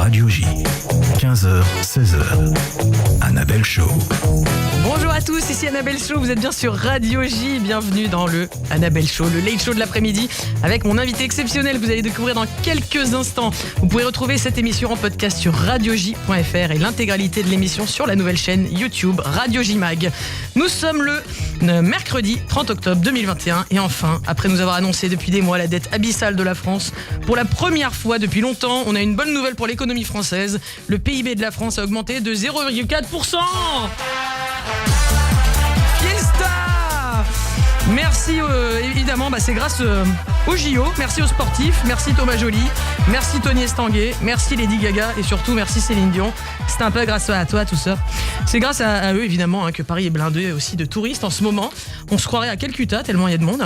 Radio J. 15h, 16h. Annabelle Show. Bonjour à tous, ici Annabelle Show, vous êtes bien sur Radio J. Bienvenue dans le Annabelle Show, le late show de l'après-midi, avec mon invité exceptionnel que vous allez découvrir dans quelques instants. Vous pouvez retrouver cette émission en podcast sur radioj.fr et l'intégralité de l'émission sur la nouvelle chaîne YouTube Radio J Mag. Nous sommes le mercredi 30 octobre 2021 et enfin, après nous avoir annoncé depuis des mois la dette abyssale de la France, pour la première fois depuis longtemps, on a une bonne nouvelle pour l'économie française. Le PIB de la France a augmenté de 0,4%. Fiesta! Merci évidemment, c'est grâce au JO, merci aux sportifs, merci Thomas Joly, merci Tony Estanguet, merci Lady Gaga et surtout merci Céline Dion. C'est un peu grâce à toi tout ça. C'est grâce à eux évidemment que Paris est blindé aussi de touristes en ce moment. On se croirait à Calcutta tellement il y a de monde.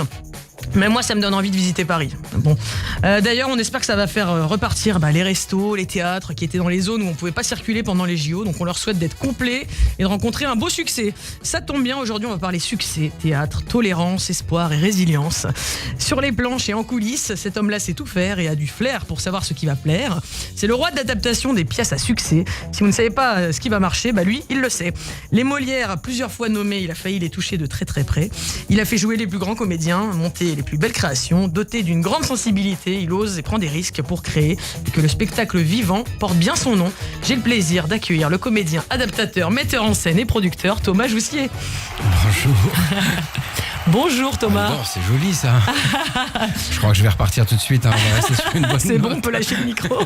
Mais moi, ça me donne envie de visiter Paris. Bon, d'ailleurs, on espère que ça va faire repartir les restos, les théâtres qui étaient dans les zones où on pouvait pas circuler pendant les JO. Donc, on leur souhaite d'être complets et de rencontrer un beau succès. Ça tombe bien, aujourd'hui, on va parler succès, théâtre, tolérance, espoir et résilience. Sur les planches et en coulisses, cet homme-là sait tout faire et a du flair pour savoir ce qui va plaire. C'est le roi de l'adaptation des pièces à succès. Si vous ne savez pas ce qui va marcher, lui, il le sait. Les Molières, plusieurs fois nommés, il a failli les toucher de très très près. Il a fait jouer les plus grands comédiens, monter les plus belles créations, doté d'une grande sensibilité, il ose et prend des risques pour créer et que le spectacle vivant porte bien son nom. J'ai le plaisir d'accueillir le comédien, adaptateur, metteur en scène et producteur Thomas Joussier. Bonjour. Bonjour Thomas. Bon, c'est joli ça. Je crois que je vais repartir tout de suite. On va rester sur une bonne C'est note. bon, on peut lâcher le micro.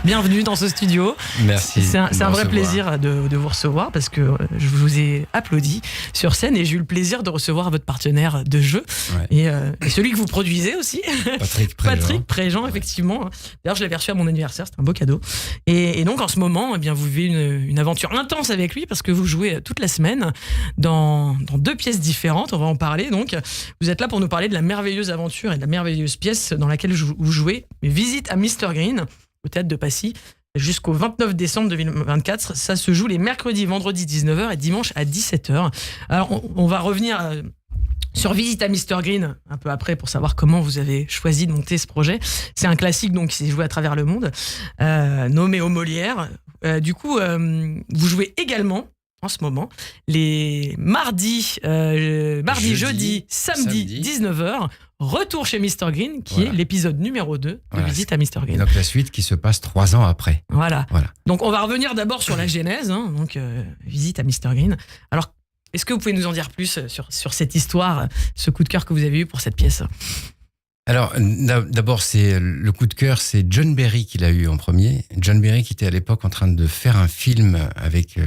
Bienvenue dans ce studio. Merci. C'est un vrai recevoir. plaisir de vous recevoir parce que je vous ai applaudi sur scène et j'ai eu le plaisir de recevoir votre partenaire de jeu et celui que vous produisez aussi. Patrick Préjean, effectivement. D'ailleurs, je l'avais reçu à mon anniversaire, c'était un beau cadeau. Et donc, en ce moment, vous vivez une aventure intense avec lui parce que vous jouez toute la semaine dans 2 pièces différentes. On va en parler. Donc, vous êtes là pour nous parler de la merveilleuse aventure et de la merveilleuse pièce dans laquelle vous jouez. Visite à Mr Green, au théâtre de Passy, jusqu'au 29 décembre 2024. Ça se joue les mercredis, vendredis 19h et dimanche à 17h. Alors, on va revenir sur Visite à Mr Green un peu après pour savoir comment vous avez choisi de monter ce projet. C'est un classique donc qui s'est joué à travers le monde, nommé aux Molières. Du coup, vous jouez également en ce moment les mardi, jeudi, samedi 19h. Retour chez Mr Green, qui est l'épisode numéro 2 de Visite à Mr Green. Et donc la suite qui se passe 3 ans après. Voilà. Donc on va revenir d'abord sur la genèse, Visite à Mr Green. Alors, est-ce que vous pouvez nous en dire plus sur cette histoire, ce coup de cœur que vous avez eu pour cette pièce ? Alors, d'abord, le coup de cœur, c'est John Berry qui l'a eu en premier. John Berry qui était à l'époque en train de faire un film avec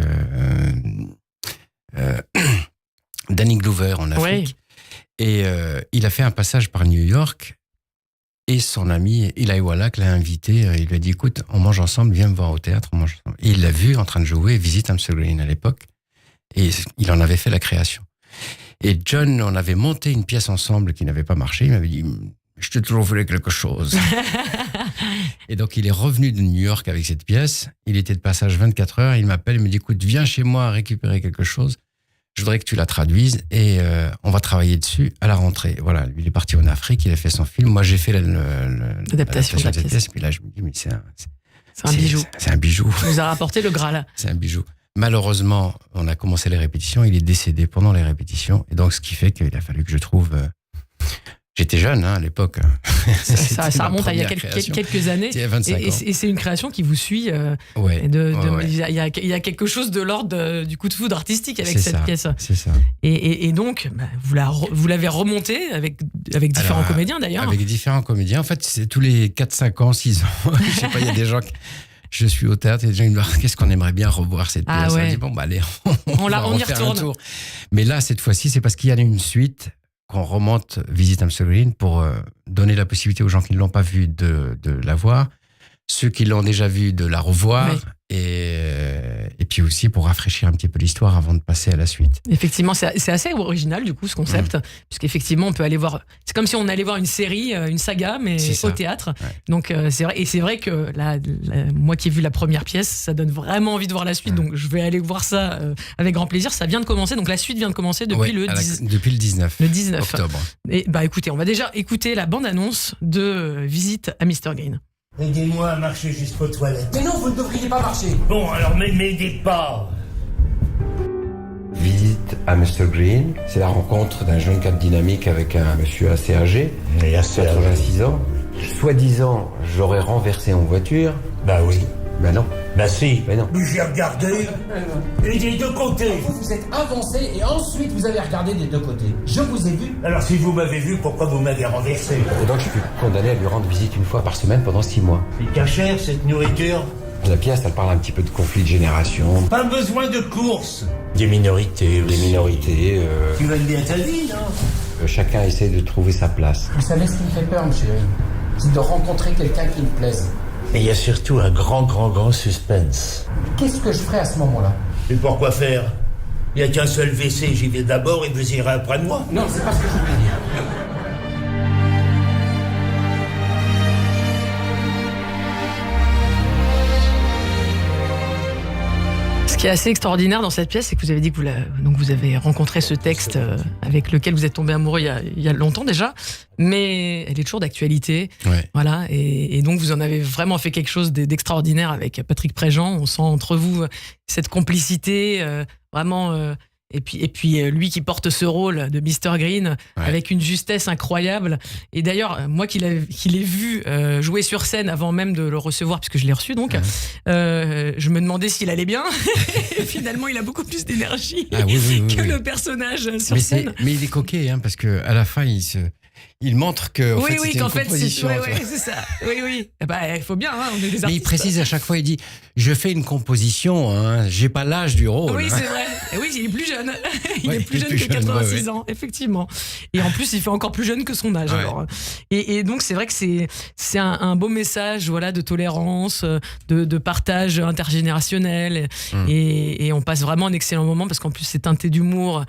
Danny Glover en Afrique. Et il a fait un passage par New York et son ami Eli Wallach l'a invité. Il lui a dit, écoute, on mange ensemble, viens me voir au théâtre, on mange ensemble. Et il l'a vu en train de jouer Visite à Mr Green à l'époque. Et il en avait fait la création. Et John, on avait monté une pièce ensemble qui n'avait pas marché. Il m'avait dit, je t'ai toujours voulu quelque chose. Et donc, il est revenu de New York avec cette pièce. Il était de passage 24 heures. Il m'appelle, il me dit, écoute, viens chez moi récupérer quelque chose. Je voudrais que tu la traduises et on va travailler dessus à la rentrée. Voilà, lui, il est parti en Afrique, il a fait son film. Moi, j'ai fait l'adaptation de cette pièce. Puis là, je me dis, mais c'est un bijou. C'est un bijou. Il vous a rapporté le Graal. C'est un bijou. Malheureusement, on a commencé les répétitions, il est décédé pendant les répétitions, et donc ce qui fait qu'il a fallu que je trouve... J'étais jeune à l'époque. Ça remonte à il y a quelques années. Il y a 25 ans. Et c'est une création qui vous suit. Il y a quelque chose de l'ordre du coup de foudre artistique avec cette pièce. C'est ça. Et donc, vous l'avez remontée avec différents comédiens d'ailleurs. Avec différents comédiens. En fait, c'est tous les 4-5 ans, 6 ans. Je sais pas, il y a des gens... Je suis au théâtre et les gens me disent qu'est-ce qu'on aimerait bien revoir cette pièce. On dit allez, on y retourne. Un tour. Mais là, cette fois-ci, c'est parce qu'il y a une suite qu'on remonte Visite à Mr Green pour donner la possibilité aux gens qui ne l'ont pas vue de la voir, ceux qui l'ont déjà vue de la revoir et puis aussi pour rafraîchir un petit peu l'histoire avant de passer à la suite. Effectivement, c'est assez original du coup ce concept, puisqu'effectivement on peut aller voir, c'est comme si on allait voir une série, une saga, mais au théâtre. Donc c'est vrai que moi qui ai vu la première pièce, ça donne vraiment envie de voir la suite, donc je vais aller voir ça avec grand plaisir. Ça vient de commencer, donc la suite vient de commencer depuis depuis le 19 octobre. Et écoutez, on va déjà écouter la bande-annonce de Visite à Mr Green. Aidez-moi à marcher jusqu'aux toilettes. Mais non, vous ne devriez pas marcher. Bon, alors m'aidez pas. Visite à Mr. Green, c'est la rencontre d'un jeune cadre dynamique avec un monsieur assez âgé, Mais assez 86 ans. Soi-disant, j'aurais renversé en voiture. Bah oui. Ben non. Bah si. Ben non. Mais j'ai regardé. Et des deux côtés. Vous vous êtes avancé et ensuite vous avez regardé des deux côtés. Je vous ai vu. Alors si vous m'avez vu, pourquoi vous m'avez renversé? Et donc je suis condamné à lui rendre visite une fois par semaine pendant 6 mois. C'est cachère cette nourriture. La pièce, elle parle un petit peu de conflit de génération, Pas besoin de course. Des minorités des minorités. Tu vas bien ta vie, non? Chacun essaie de trouver sa place. Vous savez ce qui me fait peur, monsieur? C'est de rencontrer quelqu'un qui me plaise. Et il y a surtout un grand suspense. Qu'est-ce que je ferais à ce moment-là? Et pourquoi faire? Il n'y a qu'un seul WC, j'y vais d'abord et vous irez après de moi. Non, c'est pas ce que je voulais dire. Ce qui est assez extraordinaire dans cette pièce, c'est que vous avez dit que vous avez rencontré ce texte avec lequel vous êtes tombé amoureux il y a longtemps déjà, mais elle est toujours d'actualité. Ouais. Voilà, et donc vous en avez vraiment fait quelque chose d'extraordinaire avec Patrick Préjean. On sent entre vous cette complicité, vraiment. Et puis lui qui porte ce rôle de Mr. Green avec une justesse incroyable. Et d'ailleurs, moi qui l'ai vu jouer sur scène avant même de le recevoir, puisque je l'ai reçu donc, je me demandais s'il allait bien. Et finalement, il a beaucoup plus d'énergie que le personnage sur scène. Mais il est coquet, hein, parce qu'à la fin, il montre que c'était une composition. C'est ça. Oui. Bah, il faut bien, hein, on est des artistes. Mais il précise à chaque fois, il dit « Je fais une composition, hein, j'ai pas l'âge du rôle. » Oui, c'est vrai. Et oui, il est plus jeune. Il est plus jeune que 86 ans, effectivement. Et en plus, il fait encore plus jeune que son âge. Alors. Et donc, c'est vrai que c'est un beau message, voilà, de tolérance, de partage intergénérationnel. Et on passe vraiment un excellent moment parce qu'en plus, c'est teinté d'humour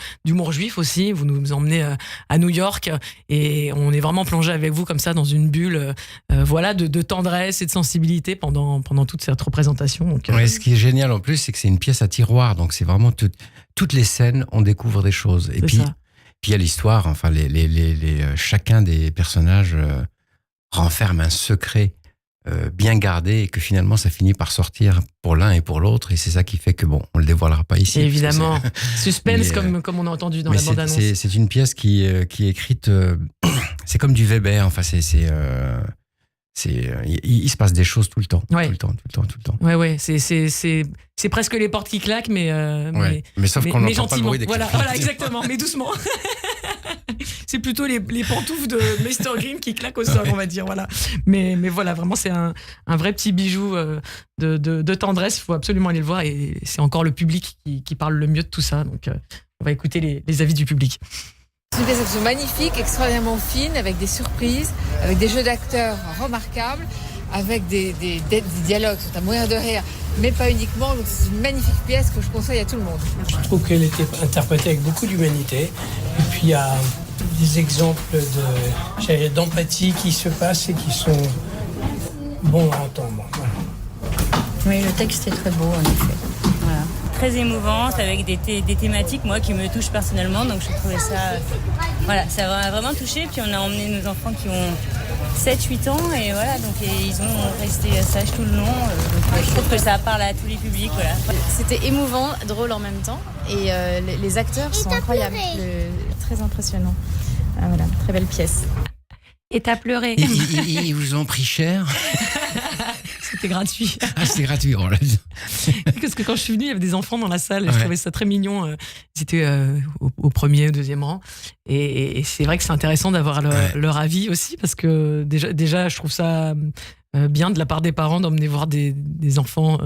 juif aussi. Vous nous emmenez à New York et on est vraiment plongé avec vous comme ça dans une bulle, voilà, de tendresse et de sensibilité pendant toute cette représentation. Donc, ce qui est génial en plus, c'est que c'est une pièce à tiroir, donc c'est vraiment toutes les scènes, on découvre des choses. Et puis il y a l'histoire, enfin chacun des personnages renferme un secret bien gardé et que finalement ça finit par sortir pour l'un et pour l'autre, et c'est ça qui fait que on le dévoilera pas ici. Évidemment, suspense comme on a entendu dans la bande-annonce. C'est une pièce qui est écrite, c'est comme du Weber, enfin il se passe des choses tout le temps, tout le temps. Ouais, c'est presque les portes qui claquent, mais sauf qu'on n'entend pas le bruit des voilà, exactement, mais doucement. C'est plutôt les pantoufles de Mr. Green qui claquent au sol, on va dire, voilà. Mais voilà, vraiment, c'est un vrai petit bijou de tendresse. Il faut absolument aller le voir, et c'est encore le public qui parle le mieux de tout ça. Donc, on va écouter les avis du public. C'est une pièce magnifique, extraordinairement fine, avec des surprises, avec des jeux d'acteurs remarquables, avec des dialogues qui sont à mourir de rire, mais pas uniquement. Donc c'est une magnifique pièce que je conseille à tout le monde. Je trouve qu'elle était interprétée avec beaucoup d'humanité. Et puis il y a des exemples d'empathie qui se passent et qui sont bons à entendre. Voilà. Oui, le texte est très beau en effet. Voilà. Très émouvante, avec des thématiques moi qui me touchent personnellement, donc je trouvais ça ça m'a vraiment touché. Puis on a emmené nos enfants qui ont 7-8 ans et voilà, donc ils ont resté sages tout le long, donc je trouve que ça parle à tous les publics. Voilà. C'était émouvant, drôle en même temps, et les acteurs sont incroyables, très impressionnants. Voilà, très belle pièce. Et t'as pleuré. Ils vous ont pris cher? C'était gratuit. Ah, c'était gratuit, on l'a dit. Parce que quand je suis venue, il y avait des enfants dans la salle. Je trouvais ça très mignon. Ils étaient au premier, au deuxième rang. Et c'est vrai que c'est intéressant d'avoir leur avis aussi, parce que déjà, je trouve ça bien de la part des parents d'emmener voir des enfants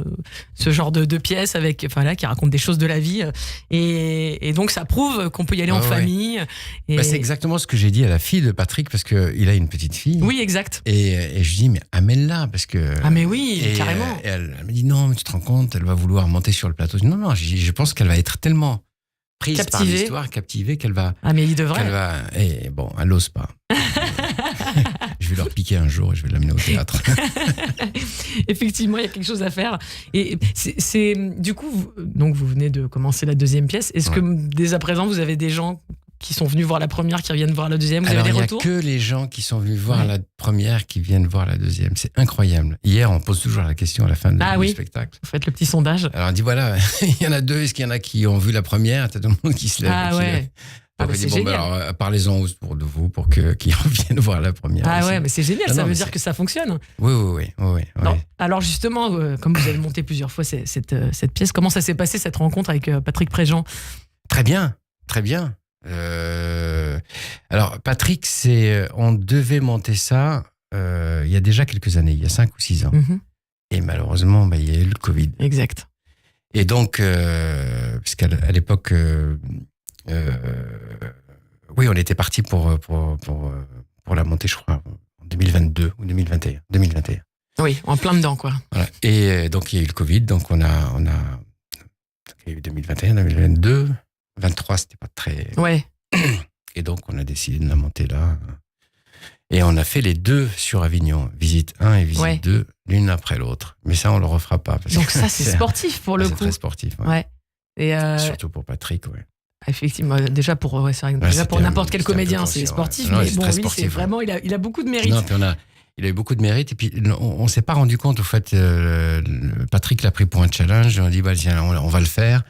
ce genre de pièces qui racontent des choses de la vie, et donc ça prouve qu'on peut y aller en famille. Et... c'est exactement ce que j'ai dit à la fille de Patrick, parce qu'il a une petite fille. Oui, exact. Et je dis mais amène-la, parce que mais oui, carrément. Et elle me dit non, mais tu te rends compte, elle va vouloir monter sur le plateau. Je dis, non, je pense qu'elle va être tellement prise par l'histoire, captivée, qu'elle va. Ah mais il devrait. Et bon, elle n'ose pas. Je vais leur piquer un jour et je vais l'amener au théâtre. Effectivement, il y a quelque chose à faire. Et c'est du coup, vous venez de commencer la deuxième pièce. Est-ce que dès à présent, vous avez des gens qui sont venus voir la première, qui reviennent voir la deuxième. Vous Alors, avez des il n'y a retours? que les gens qui sont venus voir la première qui viennent voir la deuxième. C'est incroyable. Hier, on pose toujours la question à la fin du spectacle. Vous faites le petit sondage. Alors, on dit voilà, il y en a deux. Est-ce qu'il y en a qui ont vu la première? T'as tout le monde qui se lève. Ah ouais. On dit, bon, alors, parlez-en autour de vous pour qu'ils reviennent voir la première. Ah aussi. ouais, mais c'est génial, ça veut dire que ça fonctionne. Oui. Non. Alors justement, comme vous avez monté plusieurs fois cette pièce, comment ça s'est passé cette rencontre avec Patrick Préjean? Très bien. Alors Patrick, on devait monter ça il y a déjà quelques années, il y a 5 ou 6 ans. Mm-hmm. Et malheureusement, il y a eu le Covid. Exact. Et donc, puisqu'à l'époque... oui, on était parti pour la montée, je crois, en 2022 ou 2021. Oui, en plein dedans, quoi. Voilà. Et donc, il y a eu le Covid, donc il y a eu 2021, 2022, 23, c'était pas très... Ouais. Et donc, on a décidé de la monter là. Et on a fait les deux sur Avignon, visite 1 et visite 2, l'une après l'autre. Mais ça, on le refera pas. Donc ça, c'est sportif pour le coup. C'est très sportif, ouais. Et surtout pour Patrick, ouais. Effectivement, déjà pour n'importe quel comédien, c'est sportif, mais bon, lui, c'est vraiment, il a beaucoup de mérite. Non, puis il a eu beaucoup de mérite, et puis on s'est pas rendu compte, au fait, Patrick l'a pris pour un challenge, on a dit, bah, tiens, on va le faire,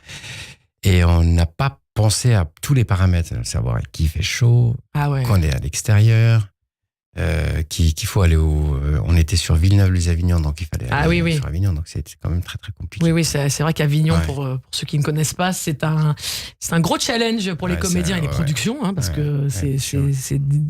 et on n'a pas pensé à tous les paramètres, savoir qu'il fait chaud, qu'on est à l'extérieur, qu'il faut aller on était sur Villeneuve-les-Avignon, donc il fallait aller sur Avignon, donc c'est quand même très très compliqué. Oui, c'est vrai qu'Avignon, pour ceux qui ne connaissent pas, c'est un gros challenge pour les comédiens et les productions, hein, parce que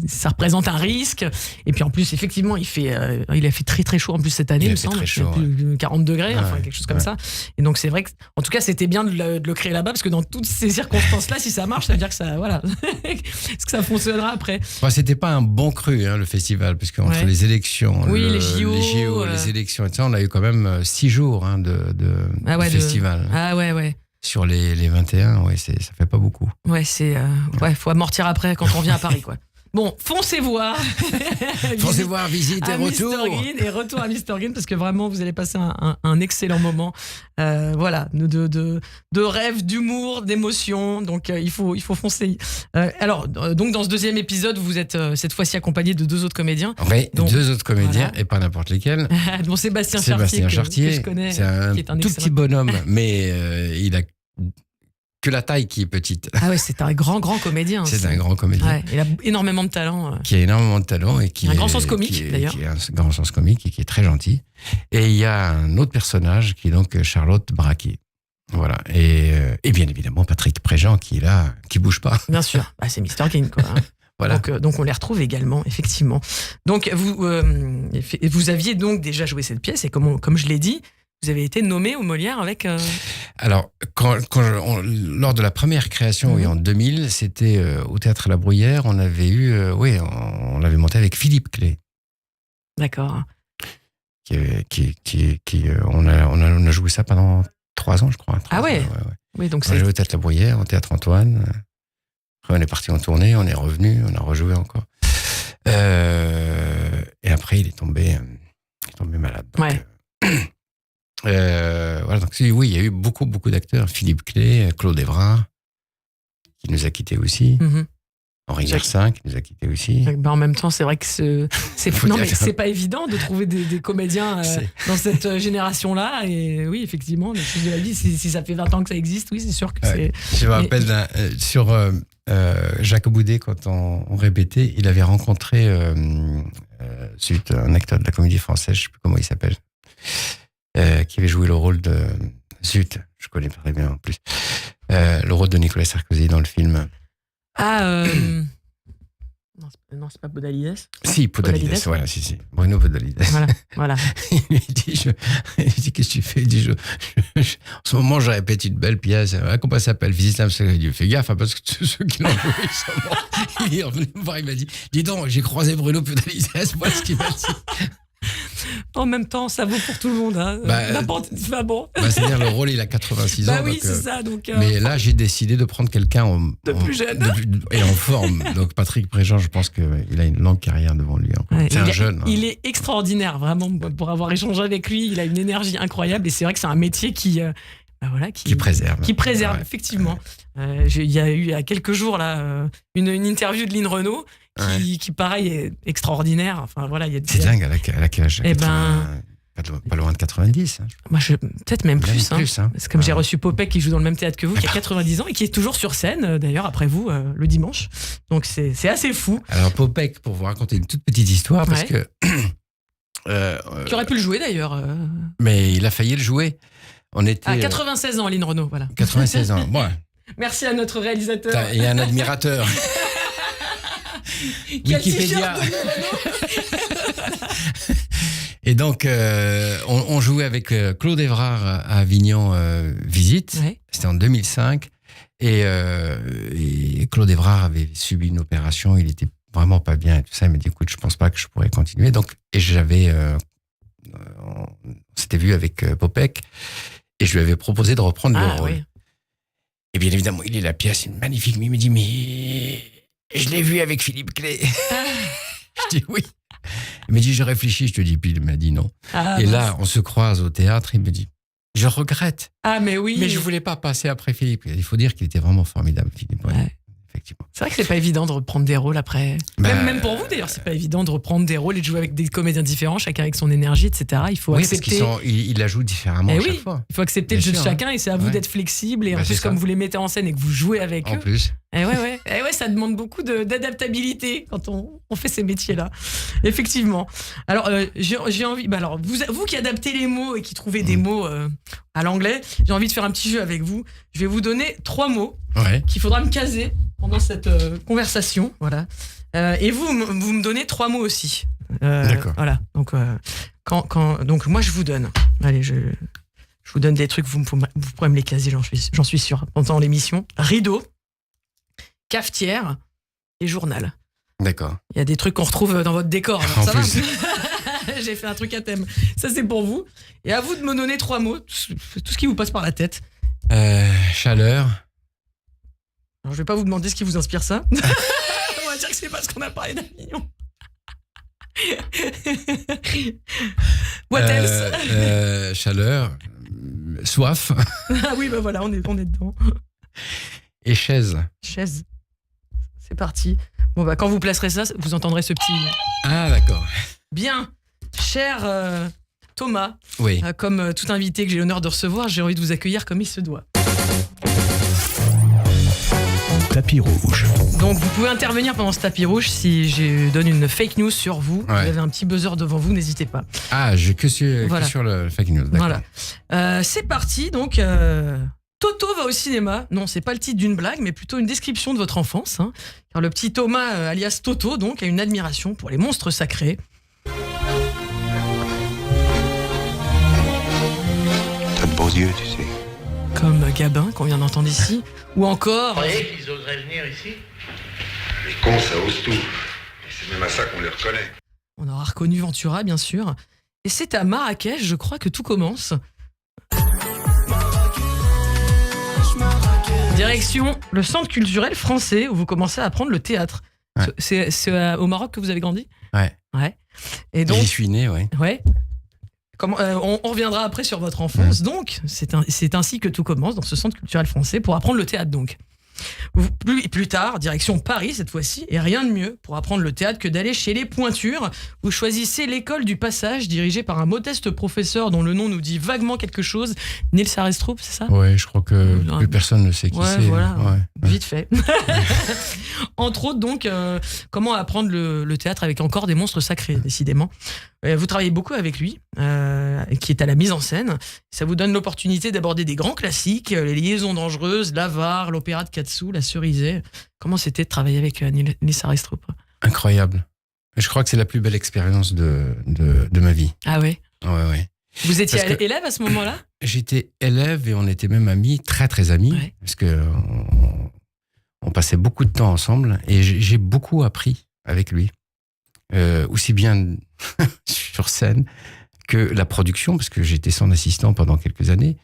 ça représente un risque. Et puis en plus, effectivement, il a fait très très chaud en plus cette année, il me semble, plus de 40 degrés, enfin quelque chose comme ça. Et donc c'est vrai que, en tout cas, c'était bien de le créer là-bas, parce que dans toutes ces circonstances-là, si ça marche, ça veut dire que ça, voilà, est-ce que ça fonctionnera après? C'était pas un bon cru, hein, le festival, parce qu'entre les élections, les JO, les élections, et ça, on a eu quand même 6 jours de festival. Sur les 21, ça fait pas beaucoup. Faut amortir après quand on vient à Paris, quoi. Bon, foncez voir. Foncez voir, visite et retour. Et retour à Mr. Green, parce que vraiment, vous allez passer un excellent moment. Voilà, de rêve, d'humour, d'émotion. Donc, il faut foncer. Alors, donc, dans ce deuxième épisode, vous êtes cette fois-ci accompagné de 2 autres comédiens. Oui, 2 autres comédiens, et pas n'importe lesquels. Bon, Sébastien Chartier, que je connais. C'est un tout petit bonhomme, mais il a que la taille qui est petite. Ah ouais, c'est un grand comédien. C'est un grand comédien. Ouais, il a énormément de talent. Qui a énormément de talent et qui a un grand sens comique, d'ailleurs. Qui a un grand sens comique et qui est très gentil. Et il y a un autre personnage qui est donc Charlotte Braquet. Voilà. Et bien évidemment, Patrick Préjean qui est là, qui bouge pas. Bien sûr. C'est Mr. Green, quoi. Voilà. Donc on les retrouve également, effectivement. Donc vous aviez donc déjà joué cette pièce, et comme je l'ai dit, vous avez été nommé au Molière avec... Alors, lors de la première création, en 2000, c'était au Théâtre La Bruyère, on avait eu... on l'avait monté avec Philippe Clay. D'accord. On a joué ça pendant 3 ans, je crois. Oui, donc on a joué au Théâtre La Bruyère, au Théâtre Antoine. Après, on est parti en tournée, on est revenu, on a rejoué encore. Et après, il est tombé malade. Donc, voilà, donc oui, il y a eu beaucoup d'acteurs. Philippe Clay, Claude Évrard, qui nous a quittés aussi. Henri Garcin, qui nous a quittés aussi. En même temps, c'est vrai que c'est pas évident de trouver des comédiens dans cette génération-là. Et oui, effectivement, les choses de la vie, si ça fait 20 ans que ça existe, oui, c'est sûr que c'est... Je me rappelle sur Jacques Boudet, quand on répétait, il avait rencontré un acteur de la Comédie Française, je ne sais plus comment il s'appelle, qui avait joué le rôle de... je connais pas très bien en plus. Le rôle de Nicolas Sarkozy dans le film. Non, c'est pas Podalides. Si, Podalides, voilà, si. Bruno Podalides. Voilà. Il lui dit, qu'est-ce que tu fais? Il dit, en ce moment, je répète une belle pièce. Comment ça s'appelle? Visite l'âme secrète. Il dit, fais gaffe, parce que tous ceux qui l'ont joué, il est revenu me voir, il m'a dit, dis donc, j'ai croisé Bruno Podalides, voilà ce qu'il m'a dit. En même temps, ça vaut pour tout le monde. Hein. C'est-à-dire, le rôle, il a 86 ans. Oui, donc, c'est ça. Donc, mais là, j'ai décidé de prendre quelqu'un de plus jeune. Et en forme. Donc, Patrick Préjean, je pense qu'il a une longue carrière devant lui. C'est un jeune. Il est extraordinaire, vraiment. Pour avoir échangé avec lui, il a une énergie incroyable. Et c'est vrai que c'est un métier qui préserve. Effectivement. Il y a eu il y a quelques jours là une interview de Lynn Renaud qui pareil est extraordinaire. Enfin voilà, c'est dingue à quel âge. Pas loin de 90. Hein. Moi, peut-être même plus. Hein. C'est comme j'ai reçu Popek qui joue dans le même théâtre que vous, qui a 90 ans et qui est toujours sur scène, d'ailleurs, après vous, le dimanche. Donc c'est assez fou. Alors Popek, pour vous raconter une toute petite histoire, parce que... qui aurait pu le jouer d'ailleurs. Mais il a failli le jouer. On était... À 96 ans, Lynn Renaud, voilà. 96 ans, ouais. Merci à notre réalisateur. Il y a un admirateur. Wikipédia. Et donc, on jouait avec Claude Évrard à Avignon Visite. Ouais. C'était en 2005. Et Claude Évrard avait subi une opération. Il était vraiment pas bien et tout ça. Il m'a dit, écoute, je pense pas que je pourrais continuer. Donc, et on s'était vu avec Popek. Et je lui avais proposé de reprendre le rôle. Oui. Et bien évidemment, il est la pièce, est magnifique. Mais il me dit, mais je l'ai vu avec Philippe Clay. Je dis oui. Il m'a dit, je réfléchis, je te dis, puis il m'a dit non. Et là, on se croise au théâtre, il me dit, je regrette. Ah, mais oui. Mais je voulais pas passer après Philippe. Il faut dire qu'il était vraiment formidable, Philippe. Ouais. Effectivement. C'est vrai que c'est pas évident de reprendre des rôles après. Même pour vous d'ailleurs, c'est pas évident de reprendre des rôles et de jouer avec des comédiens différents, chacun avec son énergie, etc. Il faut accepter. Parce il la joue différemment à chaque fois. Il faut accepter le jeu de chacun et c'est à vous d'être flexible. Et en plus, comme vous les mettez en scène et que vous jouez avec eux. En plus. Et ouais, ça demande beaucoup d'adaptabilité quand on fait ces métiers-là. Effectivement. Alors, j'ai envie. Alors, vous qui adaptez les mots et qui trouvez des mots à l'anglais, j'ai envie de faire un petit jeu avec vous. Je vais vous donner 3 mots qu'il faudra me caser pendant cette conversation. Voilà. Et vous me donnez 3 mots aussi. D'accord. Voilà. Donc, donc, moi, je vous donne. Allez, je vous donne des trucs, vous pourrez me les caser, j'en suis sûr, pendant l'émission. Rideau, cafetière et journal. D'accord. Il y a des trucs qu'on retrouve dans votre décor. Alors ça va. J'ai fait un truc à thème. Ça, c'est pour vous. Et à vous de me donner 3 mots, tout ce qui vous passe par la tête. Chaleur. Alors, je vais pas vous demander ce qui vous inspire ça. On va dire que c'est parce qu'on a parlé d'Avignon. What else? Chaleur. Soif. Ah oui, bah voilà, on est dedans. Et chaise. Chaise. C'est parti. Bon, bah, quand vous placerez ça, vous entendrez ce petit... Ah, d'accord. Bien. Cher Thomas, oui. Comme tout invité que j'ai l'honneur de recevoir, j'ai envie de vous accueillir comme il se doit. Tapis rouge. Donc, vous pouvez intervenir pendant ce tapis rouge si je donne une fake news sur vous. Vous avez un petit buzzer devant vous, n'hésitez pas. Ah, que sur le fake news, d'accord. Voilà. C'est parti, donc... Toto va au cinéma. Non, c'est pas le titre d'une blague, mais plutôt une description de votre enfance. Hein. Car le petit Thomas, alias Toto, donc, a une admiration pour les monstres sacrés. T'as de beaux yeux, tu sais. Comme Gabin, qu'on vient d'entendre ici. Ou encore... Vous croyez qu'ils oseraient venir ici? Les cons, ça ose tout. Et c'est même à ça qu'on les reconnaît. On aura reconnu Ventura, bien sûr. Et c'est à Marrakech, je crois, que tout commence. Direction le centre culturel français où vous commencez à apprendre le théâtre. Ouais. C'est au Maroc que vous avez grandi ? Ouais. Et donc, j'y suis né, ouais. Ouais. On reviendra après sur votre enfance. Donc, c'est ainsi que tout commence dans ce centre culturel français pour apprendre le théâtre, donc. Plus tard, direction Paris cette fois-ci, et rien de mieux pour apprendre le théâtre que d'aller chez les Pointures. Vous choisissez l'école du Passage, dirigée par un modeste professeur dont le nom nous dit vaguement quelque chose. Nils Arestrup, c'est ça ? Ouais, je crois que plus personne ne sait qui c'est. Voilà. Ouais. Vite fait. Entre autres, donc, comment apprendre le théâtre avec encore des monstres sacrés, décidément. Vous travaillez beaucoup avec lui, qui est à la mise en scène. Ça vous donne l'opportunité d'aborder des grands classiques, les liaisons dangereuses, l'Avare, l'opéra de Katsu, la Cerisay. Comment c'était de travailler avec Nils Arestrup ? Incroyable. Je crois que c'est la plus belle expérience de ma vie. Ah ouais ? Ouais. Vous étiez élève à ce moment-là ? J'étais élève et on était même amis, très très amis, parce que on passait beaucoup de temps ensemble et j'ai beaucoup appris avec lui. Aussi bien sur scène que la production, parce que j'étais son assistant pendant quelques années,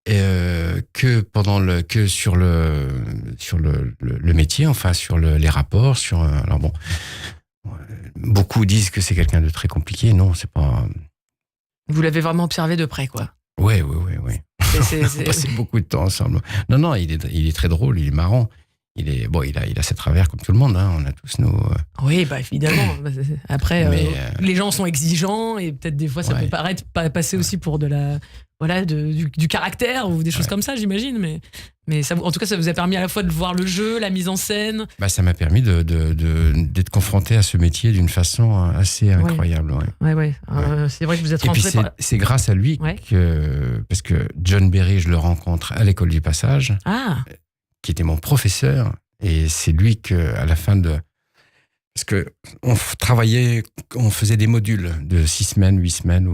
que sur le métier, enfin sur les rapports, alors bon, beaucoup disent que c'est quelqu'un de très compliqué. Non, c'est pas. Vous l'avez vraiment observé de près, quoi. Ouais. On a passé beaucoup de temps ensemble. Non, il est très drôle, il est marrant. Il a ses travers comme tout le monde. Hein. On a tous nos. Oui, bah évidemment. Après, les gens sont exigeants et peut-être des fois ça peut paraître passer aussi pour du caractère ou des choses comme ça, j'imagine. Mais ça, en tout cas, ça vous a permis à la fois de voir le jeu, la mise en scène. Bah, ça m'a permis d'être confronté à ce métier d'une façon assez incroyable. Ouais. C'est vrai que vous êtes rentré par... C'est grâce à lui parce que John Berry, je le rencontre à l'école du passage. Qui était mon professeur, et c'est lui à la fin de... Parce que on faisait des modules de 6 semaines, 8 semaines,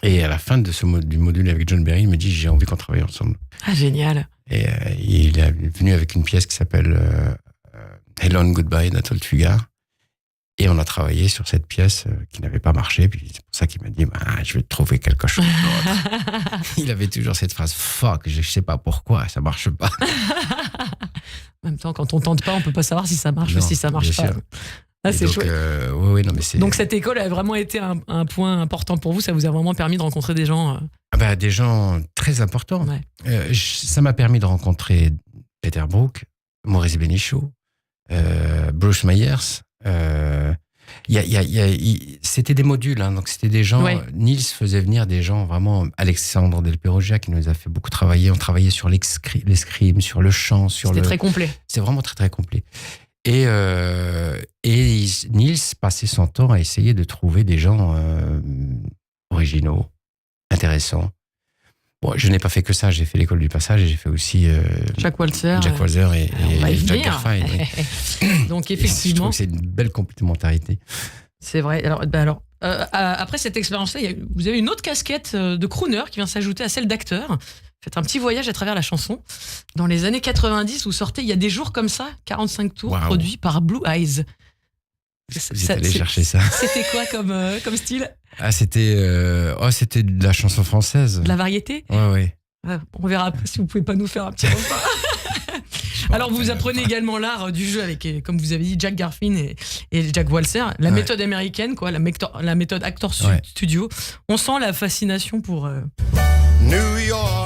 et à la fin du module avec John Berry, il me dit, j'ai envie qu'on travaille ensemble. Ah, génial. Et il est venu avec une pièce qui s'appelle Hello and Goodbye d'Athol Fugard, et on a travaillé sur cette pièce qui n'avait pas marché, puis c'est pour ça qu'il m'a dit, je vais te trouver quelque chose d'autre. Il avait toujours cette phrase, fuck, je sais pas pourquoi, ça marche pas. En même temps, quand on tente pas, on peut pas savoir si ça marche ou si ça marche pas. C'est chouette. Donc cette école a vraiment été un point important pour vous, ça vous a vraiment permis de rencontrer des gens... des gens très importants. Ça m'a permis de rencontrer Peter Brook, Maurice Bénichou, Bruce Myers... c'était des modules, hein, donc c'était des gens. Niels faisait venir des gens vraiment. Alexandre Del Perogia qui nous a fait beaucoup travailler. On travaillait sur l'escrime, sur le chant, C'était très complet. C'est vraiment très très complet. Et Niels passait son temps à essayer de trouver des gens originaux, intéressants. Bon, je n'ai pas fait que ça, j'ai fait l'école du passage et j'ai fait aussi Jack Walzer et Jack Garfine. Donc effectivement, je trouve que c'est une belle complémentarité. C'est vrai. Alors, après cette expérience-là, vous avez une autre casquette de crooner qui vient s'ajouter à celle d'acteur. Faites un petit voyage à travers la chanson. Dans les années 90, vous sortez Il y a des jours comme ça, 45 tours produits par Blue Eyes. Vous êtes allé chercher ça. C'était quoi comme style ? C'était de la chanson française. De la variété ? Ouais. On verra si vous pouvez pas nous faire un petit repas. Alors vous apprenez également l'art du jeu avec, comme vous avez dit, Jack Garfin et Jack Walzer, la méthode américaine, la méthode Actor Studio. On sent la fascination pour... New York.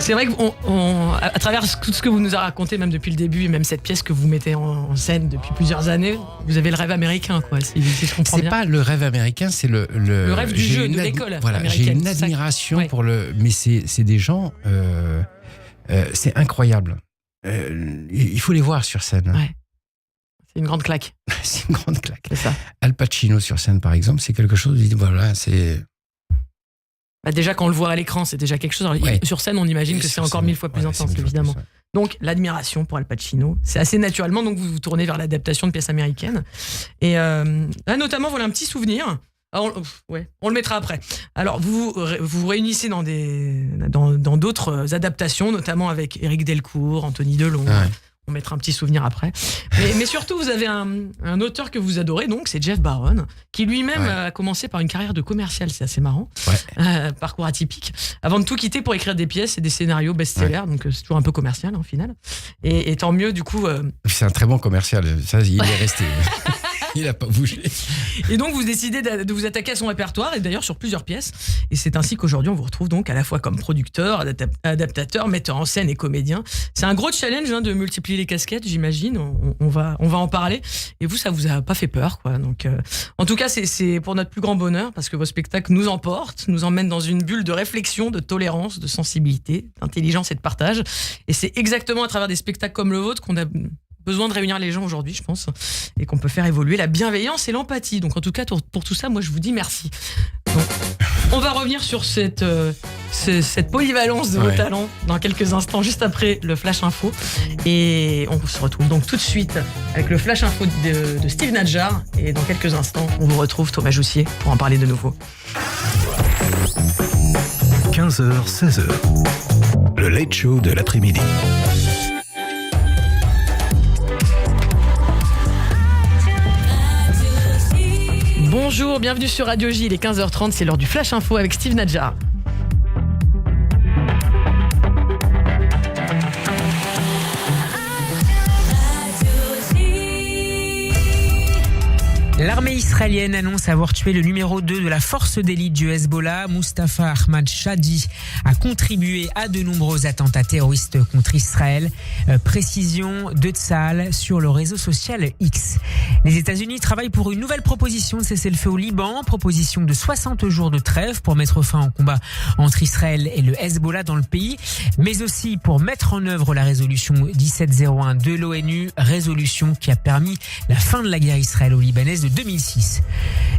C'est vrai qu'à travers tout ce que vous nous avez raconté, même depuis le début, et même cette pièce que vous mettez en scène depuis plusieurs années, vous avez le rêve américain, quoi, si je comprends bien. C'est pas le rêve américain, c'est le rêve du jeu, de l'école américaine. J'ai une admiration pour mais c'est des gens, c'est incroyable. Il faut les voir sur scène. C'est une grande claque. C'est une grande claque. C'est ça. Al Pacino sur scène, par exemple, c'est quelque chose, c'est... Déjà, quand on le voit à l'écran, c'est déjà quelque chose. Alors, sur scène, on imagine que c'est encore 1000 fois plus intense, évidemment. Donc, l'admiration pour Al Pacino, c'est assez naturellement. Donc, vous vous tournez vers l'adaptation de pièces américaines. Et là, notamment, voilà un petit souvenir. Alors, on le mettra après. Alors, vous réunissez dans d'autres adaptations, notamment avec Éric Delcourt, Anthony Delon. On mettra un petit souvenir après. Mais surtout, vous avez un auteur que vous adorez, donc c'est Jeff Barron, qui lui-même a commencé par une carrière de commercial, c'est assez marrant, parcours atypique, avant de tout quitter pour écrire des pièces et des scénarios best-sellers, donc c'est toujours un peu commercial, au final. Et tant mieux, du coup... C'est un très bon commercial, ça, il est resté. Il n'a pas bougé. Et donc, vous décidez de vous attaquer à son répertoire, et d'ailleurs sur plusieurs pièces. Et c'est ainsi qu'aujourd'hui, on vous retrouve donc à la fois comme producteur, adaptateur, metteur en scène et comédien. C'est un gros challenge de multiplier les casquettes, j'imagine. On va en parler. Et vous, ça vous a pas fait peur, quoi. Donc, en tout cas, c'est pour notre plus grand bonheur, parce que vos spectacles nous emportent, nous emmènent dans une bulle de réflexion, de tolérance, de sensibilité, d'intelligence et de partage. Et c'est exactement à travers des spectacles comme le vôtre qu'on a besoin de réunir les gens aujourd'hui, je pense, et qu'on peut faire évoluer la bienveillance et l'empathie. Donc en tout cas, pour tout ça, moi je vous dis merci. Donc, on va revenir sur cette polyvalence de vos talents dans quelques instants, juste après le Flash Info. Et on se retrouve donc tout de suite avec le Flash Info de Steve Nadjar. Et dans quelques instants, on vous retrouve Thomas Joussier pour en parler de nouveau. 15h, 16h. Le Late Show de l'après-midi. Bonjour, bienvenue sur Radio J, il est 15h30, c'est l'heure du Flash Info avec Steve Nadjar. L'armée israélienne annonce avoir tué le numéro 2 de la force d'élite du Hezbollah, Mustafa Ahmad Shadi, a contribué à de nombreux attentats terroristes contre Israël. Précision de Tsahal sur le réseau social X. Les États-Unis travaillent pour une nouvelle proposition de cessez-le-feu au Liban, proposition de 60 jours de trêve pour mettre fin au combat entre Israël et le Hezbollah dans le pays, mais aussi pour mettre en œuvre la résolution 1701 de l'ONU, résolution qui a permis la fin de la guerre israélo-libanaise de 2006.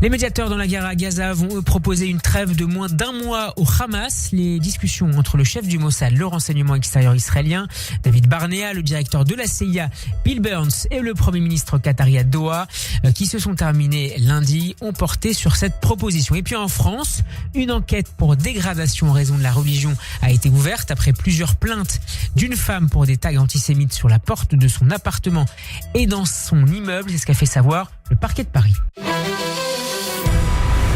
Les médiateurs dans la guerre à Gaza vont proposer une trêve de moins d'1 mois au Hamas. Les discussions entre le chef du Mossad, le renseignement extérieur israélien, David Barnea, le directeur de la CIA, Bill Burns, et le premier ministre qatari à Doha, qui se sont terminées lundi, ont porté sur cette proposition. Et puis en France, une enquête pour dégradation en raison de la religion a été ouverte après plusieurs plaintes d'une femme pour des tags antisémites sur la porte de son appartement et dans son immeuble. C'est ce qu'a fait savoir le parquet de Paris.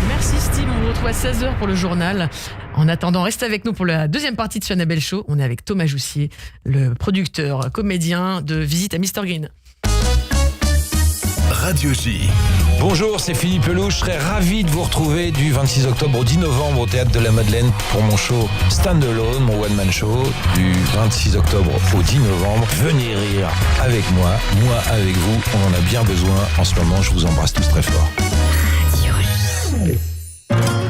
Merci Steve, on vous retrouve à 16h pour le journal. En attendant, restez avec nous pour la deuxième partie de ce Annabelle Show. On est avec Thomas Joussier, le producteur, comédien de Visite à Mr Green. Radio J. Bonjour, c'est Philippe Lelouch. Je serais ravi de vous retrouver du 26 octobre au 10 novembre au Théâtre de la Madeleine pour mon show Standalone, mon one-man show, du 26 octobre au 10 novembre. Venez rire avec moi avec vous. On en a bien besoin en ce moment. Je vous embrasse tous très fort.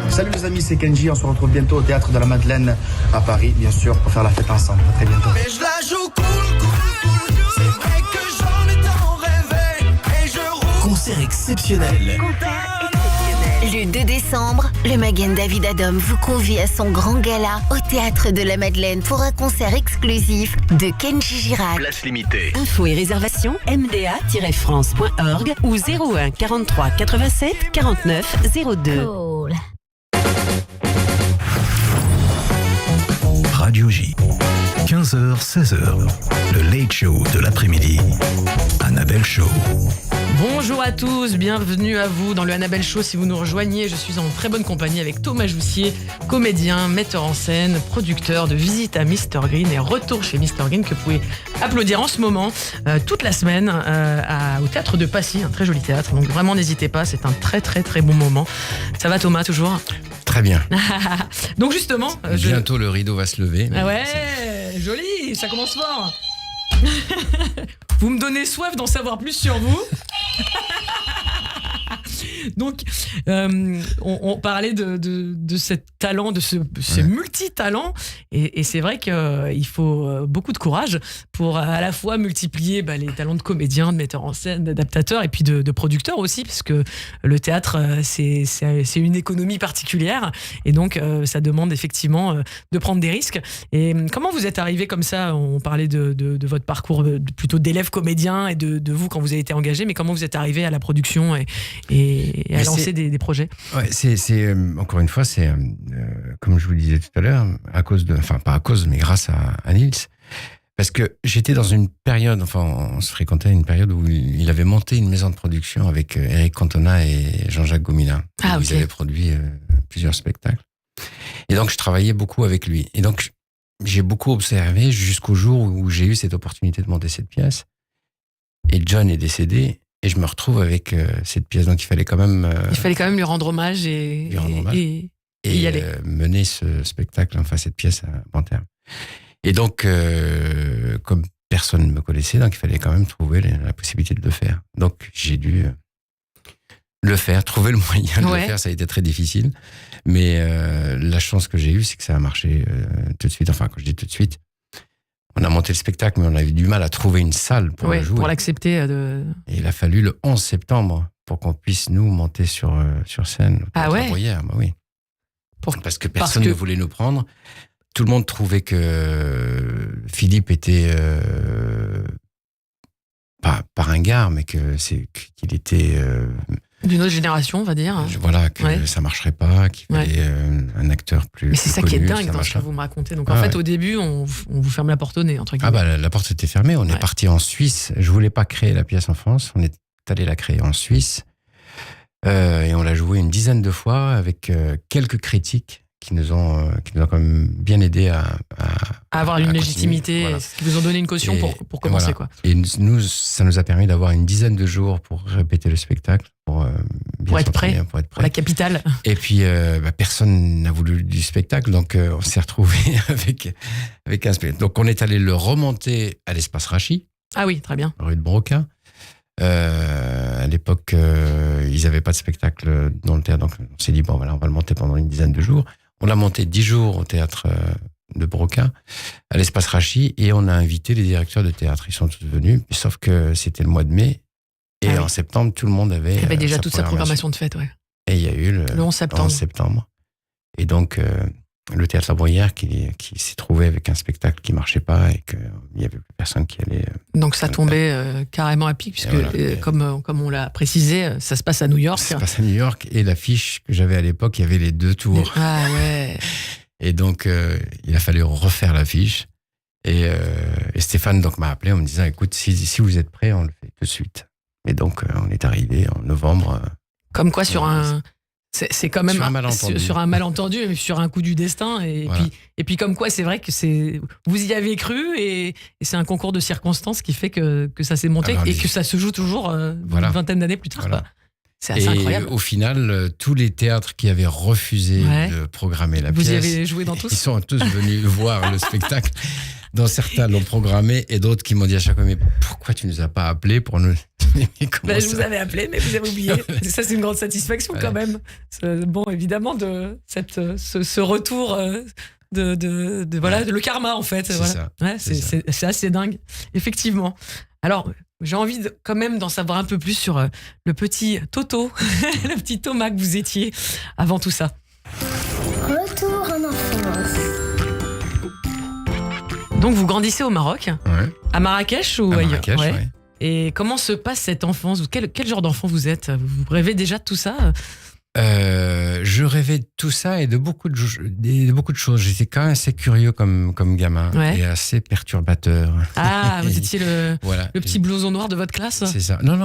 Salut les amis, c'est Kenji. On se retrouve bientôt au Théâtre de la Madeleine à Paris, bien sûr, pour faire la fête ensemble. À très bientôt. Mais je la joue cool. C'est vrai que j'en ai tant rêvé. Et je roule. Concert exceptionnel. Le 2 décembre, le Magen David Adom vous convie à son grand gala au Théâtre de la Madeleine pour un concert exclusif de Kenji Girac. Place limitée. Infos et réservations mda-france.org ou 01 43 87 49 02. Cool. Radio J. 15h, 16h. Le Late Show de l'après-midi. Annabelle Show. Bonjour à tous, bienvenue à vous dans le Annabelle Show. Si vous nous rejoignez, je suis en très bonne compagnie avec Thomas Joussier, comédien, metteur en scène, producteur de Visite à Mr Green et Retour chez Mr Green, que vous pouvez applaudir en ce moment, toute la semaine, au Théâtre de Passy, un très joli théâtre. Donc vraiment n'hésitez pas, c'est un très très très bon moment. Ça va Thomas, toujours ? Très bien. Donc justement... Bientôt le rideau va se lever. Ah ouais, joli, ça commence fort. Vous me donnez soif d'en savoir plus sur vous. Donc, on parlait de ce talent, de ce multi-talent, et c'est vrai qu'il faut beaucoup de courage pour à la fois multiplier les talents de comédien, de metteur en scène, d'adaptateur, et puis de producteur aussi, parce que le théâtre, c'est une économie particulière, et donc ça demande effectivement de prendre des risques. Et comment vous êtes arrivé comme ça ? On parlait de votre parcours plutôt d'élève comédien et de vous quand vous avez été engagé, mais comment vous êtes arrivé à la production et à lancer des projets? Ouais, c'est encore une fois, c'est comme je vous le disais tout à l'heure, pas à cause, mais grâce à Nils. Parce que j'étais dans une période, on se fréquentait à une période où il avait monté une maison de production avec Eric Cantona et Jean-Jacques Gomila. Ils avaient produit plusieurs spectacles. Et donc, je travaillais beaucoup avec lui. Et donc, j'ai beaucoup observé jusqu'au jour où j'ai eu cette opportunité de monter cette pièce. Et John est décédé. Et je me retrouve avec cette pièce. Donc, il fallait quand même lui rendre hommage et y aller. Mener ce spectacle, cette pièce à bon terme. Et donc, comme personne ne me connaissait, donc il fallait quand même trouver la possibilité de le faire. Donc, j'ai dû le faire, trouver le moyen de le faire. Ça a été très difficile. Mais la chance que j'ai eue, c'est que ça a marché tout de suite. Enfin, quand je dis tout de suite, on a monté le spectacle, mais on avait du mal à trouver une salle pour le jouer. Pour l'accepter. Et il a fallu le 11 septembre pour qu'on puisse, nous, monter sur scène. Ah ouais ? Bruyère, oui. Parce que personne ne voulait nous prendre. Tout le monde trouvait que Philippe était pas ringard, mais qu'il était d'une autre génération, on va dire. Voilà, que ça marcherait pas, qu'il fallait un acteur plus. Mais c'est ça connu, qui est dingue dans ce que vous me racontez. Donc en fait, au début, on vous ferme la porte au nez, entre guillemets. La porte était fermée. On est parti en Suisse. Je voulais pas créer la pièce en France. On est allé la créer en Suisse. Et on l'a jouée une dizaine de fois avec quelques critiques qui nous ont quand même bien aidés à avoir une légitimité, voilà. qui vous ont donné une caution pour commencer. Voilà. Quoi. Et nous, ça nous a permis d'avoir une dizaine de jours pour répéter le spectacle, pour être prêt, pour être prêt. Pour la capitale. Et puis, personne n'a voulu du spectacle, donc on s'est retrouvé avec un spectacle. Donc, on est allé le remonter à l'Espace Rachi. Ah oui, très bien. Rue de Broca. À l'époque, ils n'avaient pas de spectacle dans le théâtre, donc on s'est dit, bon, voilà, on va le monter pendant une dizaine de jours. On l'a monté 10 jours au théâtre de Broca, à l'Espace Rachi, et on a invité les directeurs de théâtre. Ils sont tous venus, sauf que c'était le mois de mai, et en septembre, tout le monde avait. Il y avait déjà toute sa programmation de fête, ouais. Et il y a eu le 11 septembre. Et donc, le théâtre La Bruyère qui s'est trouvé avec un spectacle qui marchait pas et qu'il n'y avait plus personne qui allait. Donc ça tombait carrément à pic, puisque voilà. Comme on l'a précisé, ça se passe à New York. Ça se passe à New York, et l'affiche que j'avais à l'époque, il y avait les 2 tours. Ah ouais. Et donc, il a fallu refaire l'affiche. Et Stéphane donc, m'a appelé en me disant, écoute, si vous êtes prêts, on le fait tout de suite. Et donc, on est arrivé en novembre. Comme quoi, sur un... C'est quand même sur un malentendu, mais sur un coup du destin. Et puis comme quoi, c'est vrai que vous y avez cru, et c'est un concours de circonstances qui fait que ça s'est monté et que ça se joue toujours une vingtaine d'années plus tard. Voilà. C'est assez incroyable. Au final, tous les théâtres qui avaient refusé de programmer la pièce, vous y avez joué dans tous. Ils sont tous venus voir le spectacle. Dans certains l'ont programmé, et d'autres qui m'ont dit à chaque fois, mais pourquoi tu nous as pas appelés pour nous... Je vous avais appelé, mais vous avez oublié. Ça, c'est une grande satisfaction quand même. Bon, évidemment, ce retour de le karma, en fait. C'est assez dingue, effectivement. Alors, j'ai envie quand même d'en savoir un peu plus sur le petit Toto, le petit Thomas que vous étiez avant tout ça. Retour en enfance. Donc, vous grandissez au Maroc, à Marrakech ou ailleurs? Marrakech, ouais. Et comment se passe cette enfance? Quel genre d'enfant vous êtes? Vous rêvez déjà de tout ça? Je rêvais de tout ça et de beaucoup de choses. J'étais quand même assez curieux comme gamin, et assez perturbateur. Ah, vous étiez le petit blouson noir de votre classe? C'est ça. Non,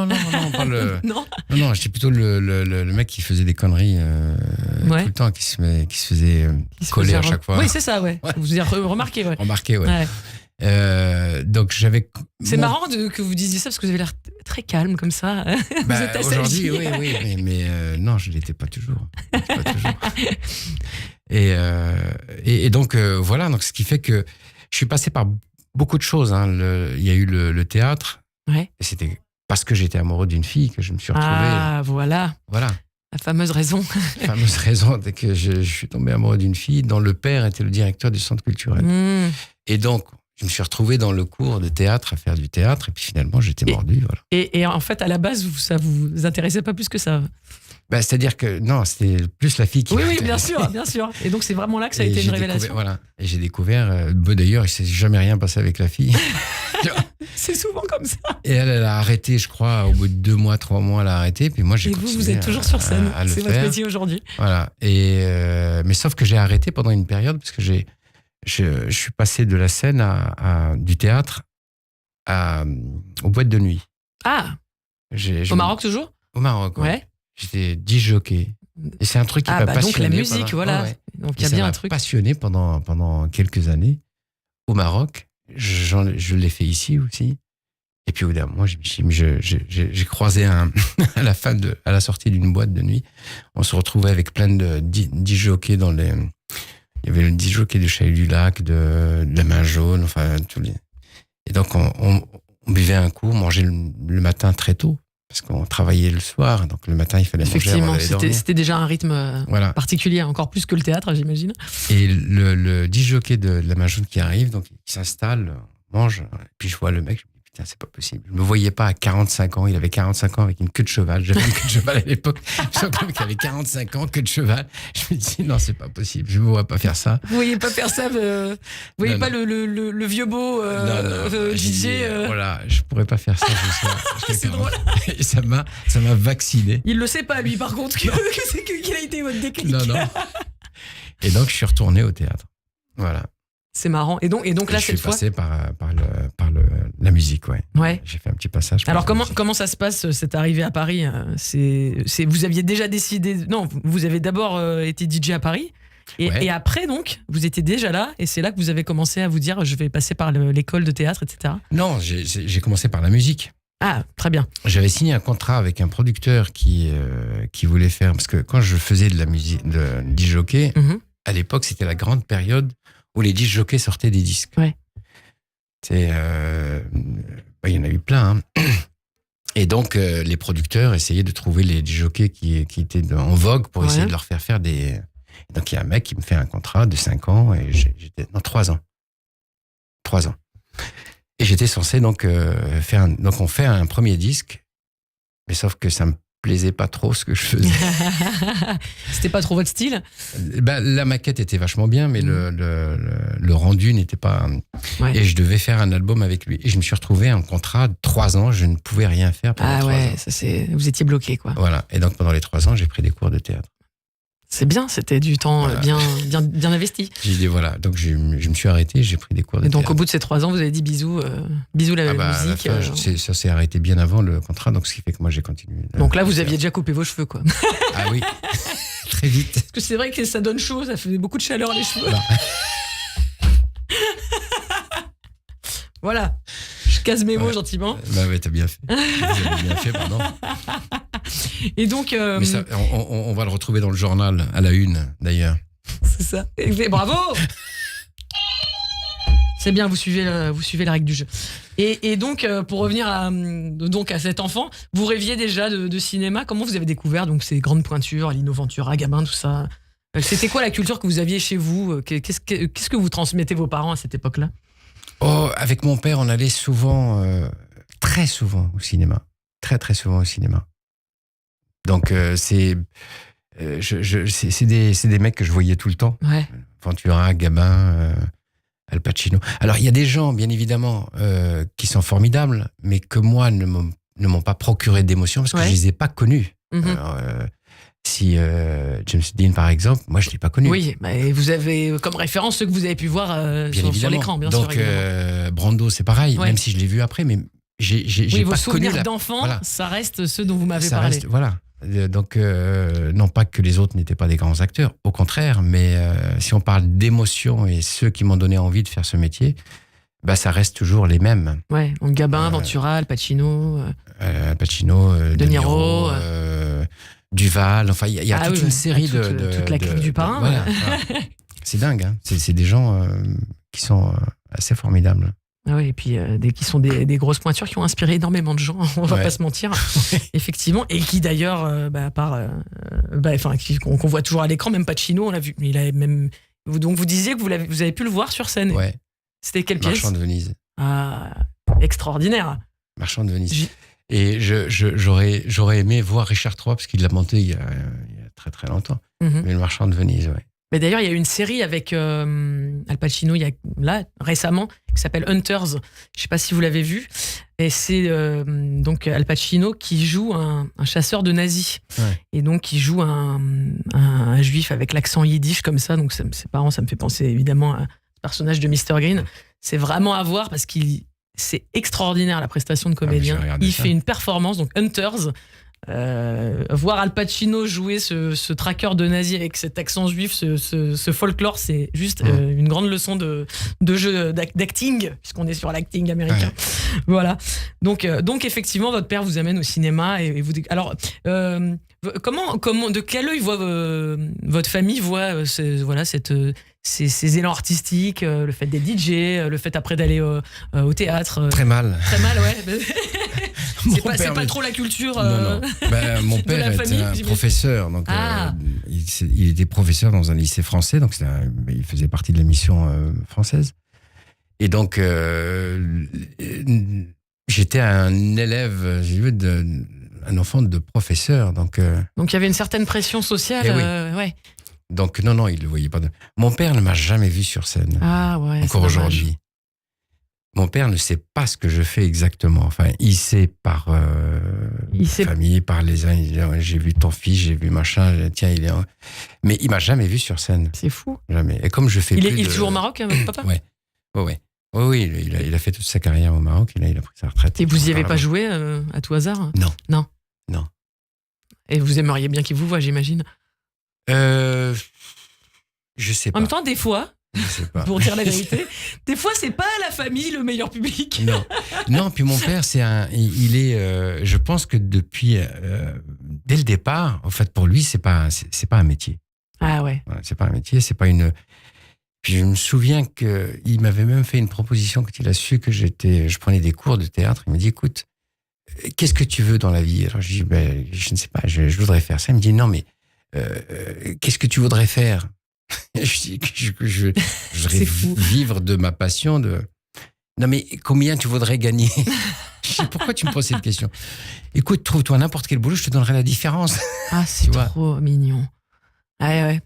pas le... Non, j'étais plutôt le mec qui faisait des conneries tout le temps, qui se faisait coller à chaque fois. Oui, c'est ça, ouais. Vous avez remarqué, ouais. Remarqué, ouais. Donc j'avais. C'est marrant que vous disiez ça, parce que vous avez l'air très calme comme ça. Vous êtes assez aujourd'hui, oui, mais non, je l'étais pas toujours. Et donc voilà, donc ce qui fait que je suis passé par beaucoup de choses. Il y a eu le théâtre. Ouais. Et c'était parce que j'étais amoureux d'une fille que je me suis retrouvé. Ah, voilà. La fameuse raison. La fameuse raison, c'est que je suis tombé amoureux d'une fille dont le père était le directeur du centre culturel. Et donc, je me suis retrouvé dans le cours de théâtre à faire du théâtre, et puis finalement j'étais mordu. Voilà. Et en fait, à la base, ça vous intéressait pas plus que ça? C'est-à-dire que non, c'était plus la fille qui. Oui, bien sûr. Et donc c'est vraiment là que ça a été une révélation. Voilà. Et j'ai découvert. D'ailleurs, il s'est jamais rien passé avec la fille. C'est souvent comme ça. Et elle a arrêté, je crois, au bout de 2 mois, 3 mois, elle a arrêté. Puis moi, j'ai continué. Et vous êtes toujours sur scène. C'est votre métier aujourd'hui. Voilà. Mais sauf que j'ai arrêté pendant une période, parce que je suis passé de la scène du théâtre aux boîtes de nuit. Ah. Au Maroc toujours? Au Maroc, ouais. J'étais disjockey. Et c'est un truc qui m'a passionné. Donc la musique, voilà. Donc il y a bien un truc. Passionné pendant quelques années au Maroc. Je l'ai fait ici aussi. Et puis au bout d'un moment, j'ai croisé à la sortie d'une boîte de nuit. On se retrouvait avec plein de disjockeys dans les. Il y avait le disjockey du Chalet du Lac, de la Main Jaune, enfin tous les. Et donc on buvait un coup, on mangeait le matin très tôt. Parce qu'on travaillait le soir, donc le matin il fallait manger avant d'aller dormir. C'était déjà un rythme particulier, encore plus que le théâtre, j'imagine. Et le disjockey de la Main Jaune qui arrive, donc il s'installe, mange, et puis je vois le mec, je me dis putain, c'est pas possible. Je me voyais pas à 45 ans, il avait 45 ans avec une queue de cheval. J'avais une queue de cheval à l'époque. Je vois qu'il avait 45 ans, queue de cheval. Je me dis non, c'est pas possible, je ne me vois pas faire ça. Vous voyez pas faire ça, vous voyez pas le vieux beau DJ. Voilà, je pourrais pas faire ça. C'est drôle. Et ça m'a vacciné. Il le sait pas lui, par contre, qu'il a été votre déclic. Non. Et donc je suis retourné au théâtre. Voilà. C'est marrant. Et donc là, cette fois. Je suis passé par la musique, ouais. J'ai fait un petit passage. Alors comment ça se passe cette arrivée à Paris? Vous aviez déjà décidé. Non, vous avez d'abord été DJ à Paris. Et après, donc, vous étiez déjà là, et c'est là que vous avez commencé à vous dire, je vais passer par l'école de théâtre, etc. Non, j'ai commencé par la musique. Ah, très bien. J'avais signé un contrat avec un producteur qui voulait faire... Parce que quand je faisais de la musique, de disc jockey, à l'époque, c'était la grande période où les disc jockeys sortaient des disques. Ouais. Il y en a eu plein. Hein. Et donc, les producteurs essayaient de trouver les disc jockeys qui étaient en vogue pour essayer de leur faire des... Donc, il y a un mec qui me fait un contrat de 5 ans et j'étais... Non, 3 ans. 3 ans. Et j'étais censé donc faire... Donc, on fait un premier disque, mais sauf que ça me plaisait pas trop ce que je faisais. C'était pas trop votre style? La maquette était vachement bien, mais le rendu n'était pas... Ouais. Et je devais faire un album avec lui. Et je me suis retrouvé en contrat de 3 ans. Je ne pouvais rien faire pendant 3 ans. Vous étiez bloqué, quoi. Voilà. Et donc, pendant les 3 ans, j'ai pris des cours de théâtre. C'est bien, c'était du temps bien investi. J'ai dit voilà, donc je me suis arrêté, j'ai pris des cours de théâtre. Et donc au bout de ces 3 ans, vous avez dit bisous la musique. À la fin, ça s'est arrêté bien avant le contrat, donc ce qui fait que moi j'ai continué. Donc là, vous aviez déjà coupé vos cheveux, quoi. Ah oui, très vite. Parce que c'est vrai que ça donne chaud, ça fait beaucoup de chaleur les cheveux. Voilà, je casse mes mots gentiment. Bah ouais, t'as bien fait. Vous avez bien fait, pardon. Et donc, mais ça, on va le retrouver dans le journal à la une, d'ailleurs. C'est ça. Et bravo. C'est bien, vous suivez la règle du jeu. Et donc, pour revenir à cet enfant, vous rêviez déjà de cinéma. Comment vous avez découvert donc ces grandes pointures, Lino Ventura, Gabin, tout ça? C'était quoi la culture que vous aviez chez vous? Qu'est-ce que vous transmettez vos parents à cette époque-là? Avec mon père, on allait souvent, très souvent au cinéma. Très, très souvent au cinéma. Donc, c'est des mecs que je voyais tout le temps. Ouais. Ventura, Gabin, Al Pacino. Alors, il y a des gens, bien évidemment, qui sont formidables, mais que moi, ne m'ont pas procuré d'émotion parce que je ne les ai pas connus. Alors, si James Dean, par exemple, moi, je ne l'ai pas connu. Oui, mais vous avez comme référence ceux que vous avez pu voir sur l'écran, bien sûr. Donc, Brando, c'est pareil, même si je l'ai vu après, mais j'ai vos pas souvenirs connu d'enfant, voilà. Ça reste ceux dont vous m'avez parlé. Voilà. Donc, non pas que les autres n'étaient pas des grands acteurs, au contraire, mais si on parle d'émotion et ceux qui m'ont donné envie de faire ce métier, ça reste toujours les mêmes. Ouais, donc Gabin, Ventura, Al Pacino. De Niro. Duval, enfin, il y a toute une série toute la clique du parrain. Voilà. C'est dingue, hein. C'est des gens qui sont assez formidables. Ah oui, et puis qui sont des grosses pointures qui ont inspiré énormément de gens, on va pas se mentir, effectivement, et qui d'ailleurs, qu'on voit toujours à l'écran, même Pacino, on l'a vu, il avait même. Donc vous disiez que vous avez pu le voir sur scène. Ouais. C'était quelle pièce? Marchand de Venise. Ah, extraordinaire. Marchand de Venise. Et j'aurais aimé voir Richard III parce qu'il l'a monté il y a très très longtemps. Mais le Marchand de Venise, ouais. Mais d'ailleurs, il y a eu une série avec Al Pacino récemment qui s'appelle Hunters. Je ne sais pas si vous l'avez vu. Et c'est donc Al Pacino qui joue un chasseur de nazis. Ouais. Et donc, il joue un juif avec l'accent yiddish comme ça. Donc, ses parents, ça me fait penser évidemment à ce personnage de Mr. Green. C'est vraiment à voir parce c'est extraordinaire la prestation de comédien. Il fait une performance, donc Hunters. Voir Al Pacino jouer ce traqueur de nazis avec cet accent juif, ce folklore, c'est juste une grande leçon de jeu d'acting, puisqu'on est sur l'acting américain. Ouais. Voilà. Donc effectivement, votre père vous amène au cinéma et vous. Alors, de quel œil votre famille voit ces élans artistiques, le fait d'être DJ, le fait après d'aller au théâtre. Très mal. Très mal, ouais. C'est pas trop la culture. Non. Mon père était un professeur, donc il était professeur dans un lycée français, donc il faisait partie de la mission française. Et donc j'étais un élève, un enfant de professeur, donc. Donc il y avait une certaine pression sociale, ouais. Donc non, il le voyait pas. Mon père ne m'a jamais vu sur scène. Ah ouais. Encore aujourd'hui. Mon père ne sait pas ce que je fais exactement. Enfin, il sait par famille, par les uns. J'ai vu ton fils, j'ai vu machin. Tiens, il est. Mais il m'a jamais vu sur scène. C'est fou. Jamais. Et comme je fais. Il est toujours au Maroc, votre papa. Ouais. Oui, il a fait toute sa carrière au Maroc. Il a pris sa retraite. Et vous y avez pas joué à tout hasard? Non. Et vous aimeriez bien qu'il vous voie, j'imagine. Je sais pas. En même temps, des fois, je sais pas. pour dire la vérité, des fois, c'est pas la famille le meilleur public. Non, puis mon père, il est, je pense que depuis, dès le départ, en fait, pour lui, c'est pas un métier. Ah ouais. Voilà, c'est pas un métier, c'est pas une. Puis je me souviens qu'il m'avait même fait une proposition quand il a su que je prenais des cours de théâtre. Il m'a dit, écoute, qu'est-ce que tu veux dans la vie? Alors je dis, je ne sais pas, je voudrais faire ça. Il me dit, non, mais qu'est-ce que tu voudrais faire? Je dis que je voudrais vivre de ma passion. Non, mais combien tu voudrais gagner? Je dis, pourquoi tu me poses cette question? Écoute, trouve-toi n'importe quel boulot, je te donnerai la différence. Ah, c'est trop mignon. Ouais.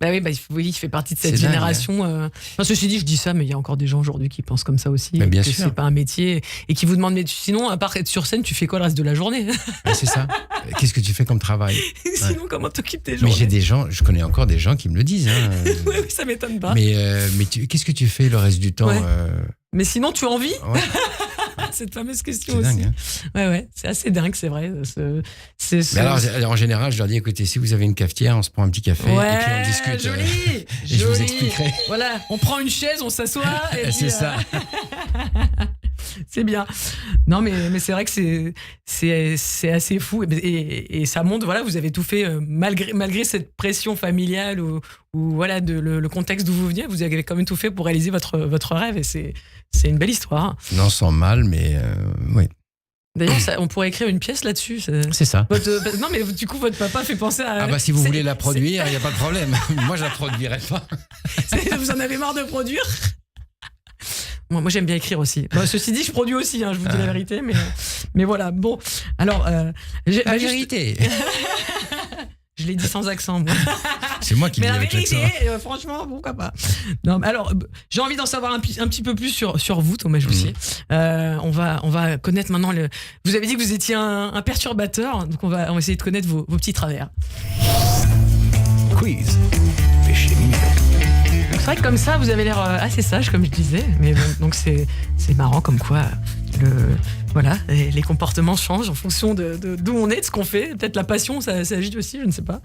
Bah oui, il fait partie de cette génération. Dingue, hein. Ceci dit, je dis ça, mais il y a encore des gens aujourd'hui qui pensent comme ça aussi. Mais bien que sûr. C'est pas un métier et qui vous demandent, mais sinon, à part être sur scène, tu fais quoi le reste de la journée? C'est ça. Qu'est-ce que tu fais comme travail? Sinon, comment t'occupes tes journées? Mais je connais encore des gens qui me le disent. Hein. Oui, ça m'étonne pas. Mais qu'est-ce que tu fais le reste du temps? Mais sinon, tu en vis? Ouais. Cette fameuse question c'est aussi. Dingue, hein. Ouais, c'est assez dingue, c'est vrai. Mais alors, en général, je leur dis, écoutez, si vous avez une cafetière, on se prend un petit café et puis on discute. Joli, et je vous expliquerai. Voilà, on prend une chaise, on s'assoit. C'est ça. C'est bien. Non, mais c'est vrai que c'est assez fou. Et ça montre, voilà, vous avez tout fait malgré cette pression familiale ou voilà, le contexte d'où vous veniez, vous avez quand même tout fait pour réaliser votre rêve. Et c'est une belle histoire. Non, sans mal, mais oui. D'ailleurs, on pourrait écrire une pièce là-dessus. C'est ça. Non, mais du coup, votre papa fait penser à... Ah bah si vous voulez la produire, il n'y a pas de problème. Moi, je la produirai pas. Vous en avez marre de produire? Moi, j'aime bien écrire aussi. Ceci dit, je produis aussi, hein, je vous dis la vérité. Mais voilà, bon. Alors... la vérité. Je l'ai dit sans accent, moi. C'est moi qui mais dis la avec vérité, l'accent. Franchement, pourquoi pas. Non, alors, j'ai envie d'en savoir un petit peu plus sur vous, Thomas Joussier. On va connaître maintenant Vous avez dit que vous étiez un perturbateur, donc on va essayer de connaître vos petits travers. Quiz. Péché mignon. C'est vrai que comme ça, vous avez l'air assez sage, comme je disais. Mais bon, donc c'est marrant comme quoi voilà, les comportements changent en fonction d'où on est, de ce qu'on fait. Peut-être la passion, ça agit aussi, je ne sais pas.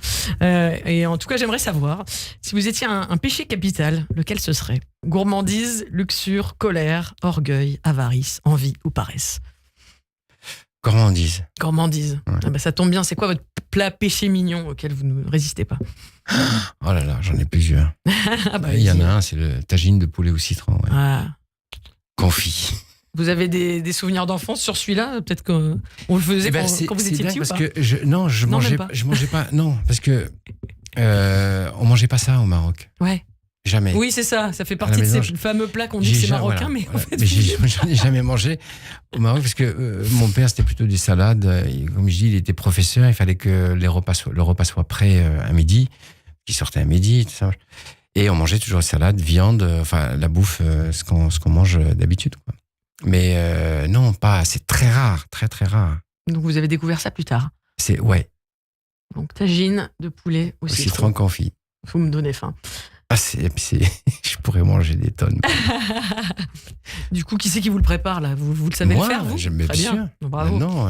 Et en tout cas, j'aimerais savoir si vous étiez un péché capital, lequel ce serait? Gourmandise, luxure, colère, orgueil, avarice, envie ou paresse? Gourmandise. Gourmandise. Ouais. Ah bah ça tombe bien. C'est quoi votre plat péché mignon auquel vous ne résistez pas? Oh là là, j'en ai plusieurs. Il y en a un, c'est le tagine de poulet au citron. Ouais. Ah. Confit. Vous avez des souvenirs d'enfance sur celui-là? Peut-être qu'on le faisait quand vous étiez petit ou pas? Parce que je mangeais pas. Non, parce que on mangeait pas ça au Maroc. Ouais. Jamais. Oui, c'est ça. Ça fait partie de ces fameux plats qu'on dit que c'est marocain, mais en fait. Mais j'en ai jamais mangé au Maroc parce que mon père c'était plutôt des salades. Comme je dis, il était professeur. Il fallait que le repas soit prêt à midi. Il sortait à midi, tout ça. Et on mangeait toujours salade, viande, enfin la bouffe, ce qu'on mange d'habitude, quoi. Mais non, pas. C'est très rare, très très rare. Donc vous avez découvert ça plus tard? Ouais. Donc tagine de poulet au citron confit. Vous me donnez faim. Ah, je pourrais manger des tonnes. Du coup, qui c'est qui vous le prépare là? Vous le savez le faire, vous? J'aime bien sûr. Bravo. Non,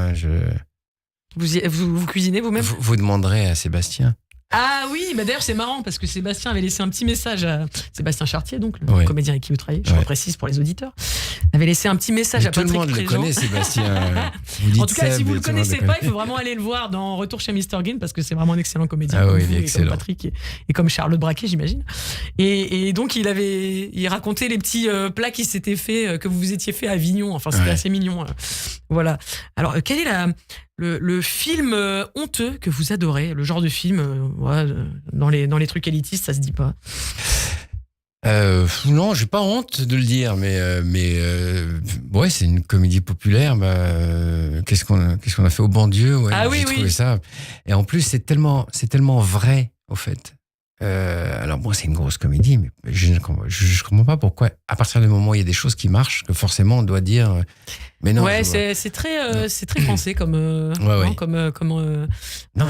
vous cuisinez vous-même? Vous demanderez à Sébastien. Ah oui, mais d'ailleurs c'est marrant parce que Sébastien avait laissé un petit message à Sébastien Chartier, donc le comédien avec qui vous travaillez, je le précise pour les auditeurs, avait laissé un petit message à Patrick Préjean. Tout le monde le connaît, Sébastien. En tout cas, si vous le connaissez pas, il faut vraiment aller le voir dans Retour chez Mr. Green parce que c'est vraiment un excellent comédien. Ah oui, il est excellent. Comme Patrick et comme Charlotte Braquet, j'imagine. Et donc il racontait les petits plats qui s'étaient fait, que vous vous étiez fait à Avignon. Enfin, c'était assez mignon. Voilà. Alors, quel est le film honteux que vous adorez, le genre de film dans les trucs élitistes, ça se dit pas? Non, j'ai pas honte de le dire, mais ouais, c'est une comédie populaire. Qu'est-ce qu'on a fait au bon Dieu? J'ai trouvé ça. Et en plus, c'est tellement vrai, au fait. Alors bon, c'est une grosse comédie, mais je comprends pas pourquoi, à partir du moment où il y a des choses qui marchent, que forcément on doit dire. Mais non. Ouais, c'est très pensé comme. Non,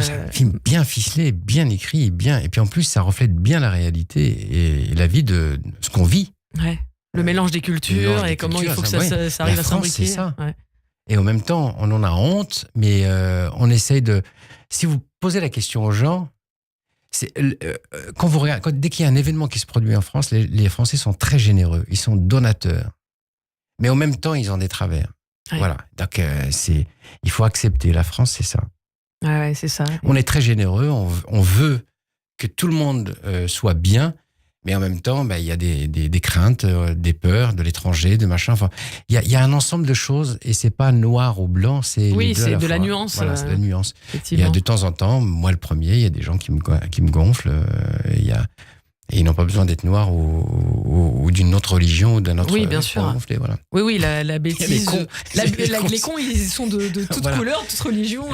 c'est un film bien ficelé, bien écrit, et puis en plus ça reflète bien la réalité et la vie de ce qu'on vit. Ouais. Le mélange des cultures et comment il faut que ça arrive à s'imbriquer. C'est ça. Ouais. Et en même temps, on en a honte, mais on essaye de. Si vous posez la question aux gens. Quand vous regardez, dès qu'il y a un événement qui se produit en France, les Français sont très généreux. Ils sont donateurs. Mais en même temps, ils ont des travers. Ouais. Voilà. Donc, il faut accepter. La France, c'est ça. Ouais, c'est ça. On est très généreux. On veut que tout le monde soit bien. Mais en même temps, il y a des craintes, des peurs de l'étranger, de machin. Enfin, il y a un ensemble de choses et c'est pas noir ou blanc, c'est c'est de la nuance. Voilà, c'est de la nuance. Il y a de temps en temps, moi le premier, il y a des gens qui me gonflent. Et ils n'ont pas besoin d'être noirs ou d'une autre religion ou d'un autre. Oui, bien sûr. Gonfler, voilà. Oui, la bêtise. Les cons, ils sont de toutes couleurs, toutes religions.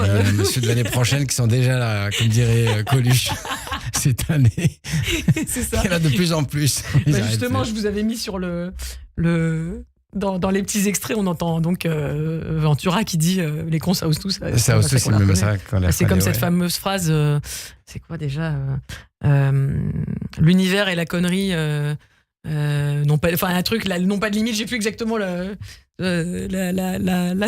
Ceux de l'année prochaine qui sont déjà là, comme dirait Coluche, cette année. C'est ça. Il y en a de plus en plus. Justement, je vous avais mis sur dans les petits extraits, on entend donc Ventura qui dit les cons, ça ose tout. Ça ose tout, c'est le même ça. C'est comme cette fameuse phrase, c'est quoi déjà l'univers et la connerie n'ont pas, enfin un truc, n'ont pas de limite. J'ai plus exactement la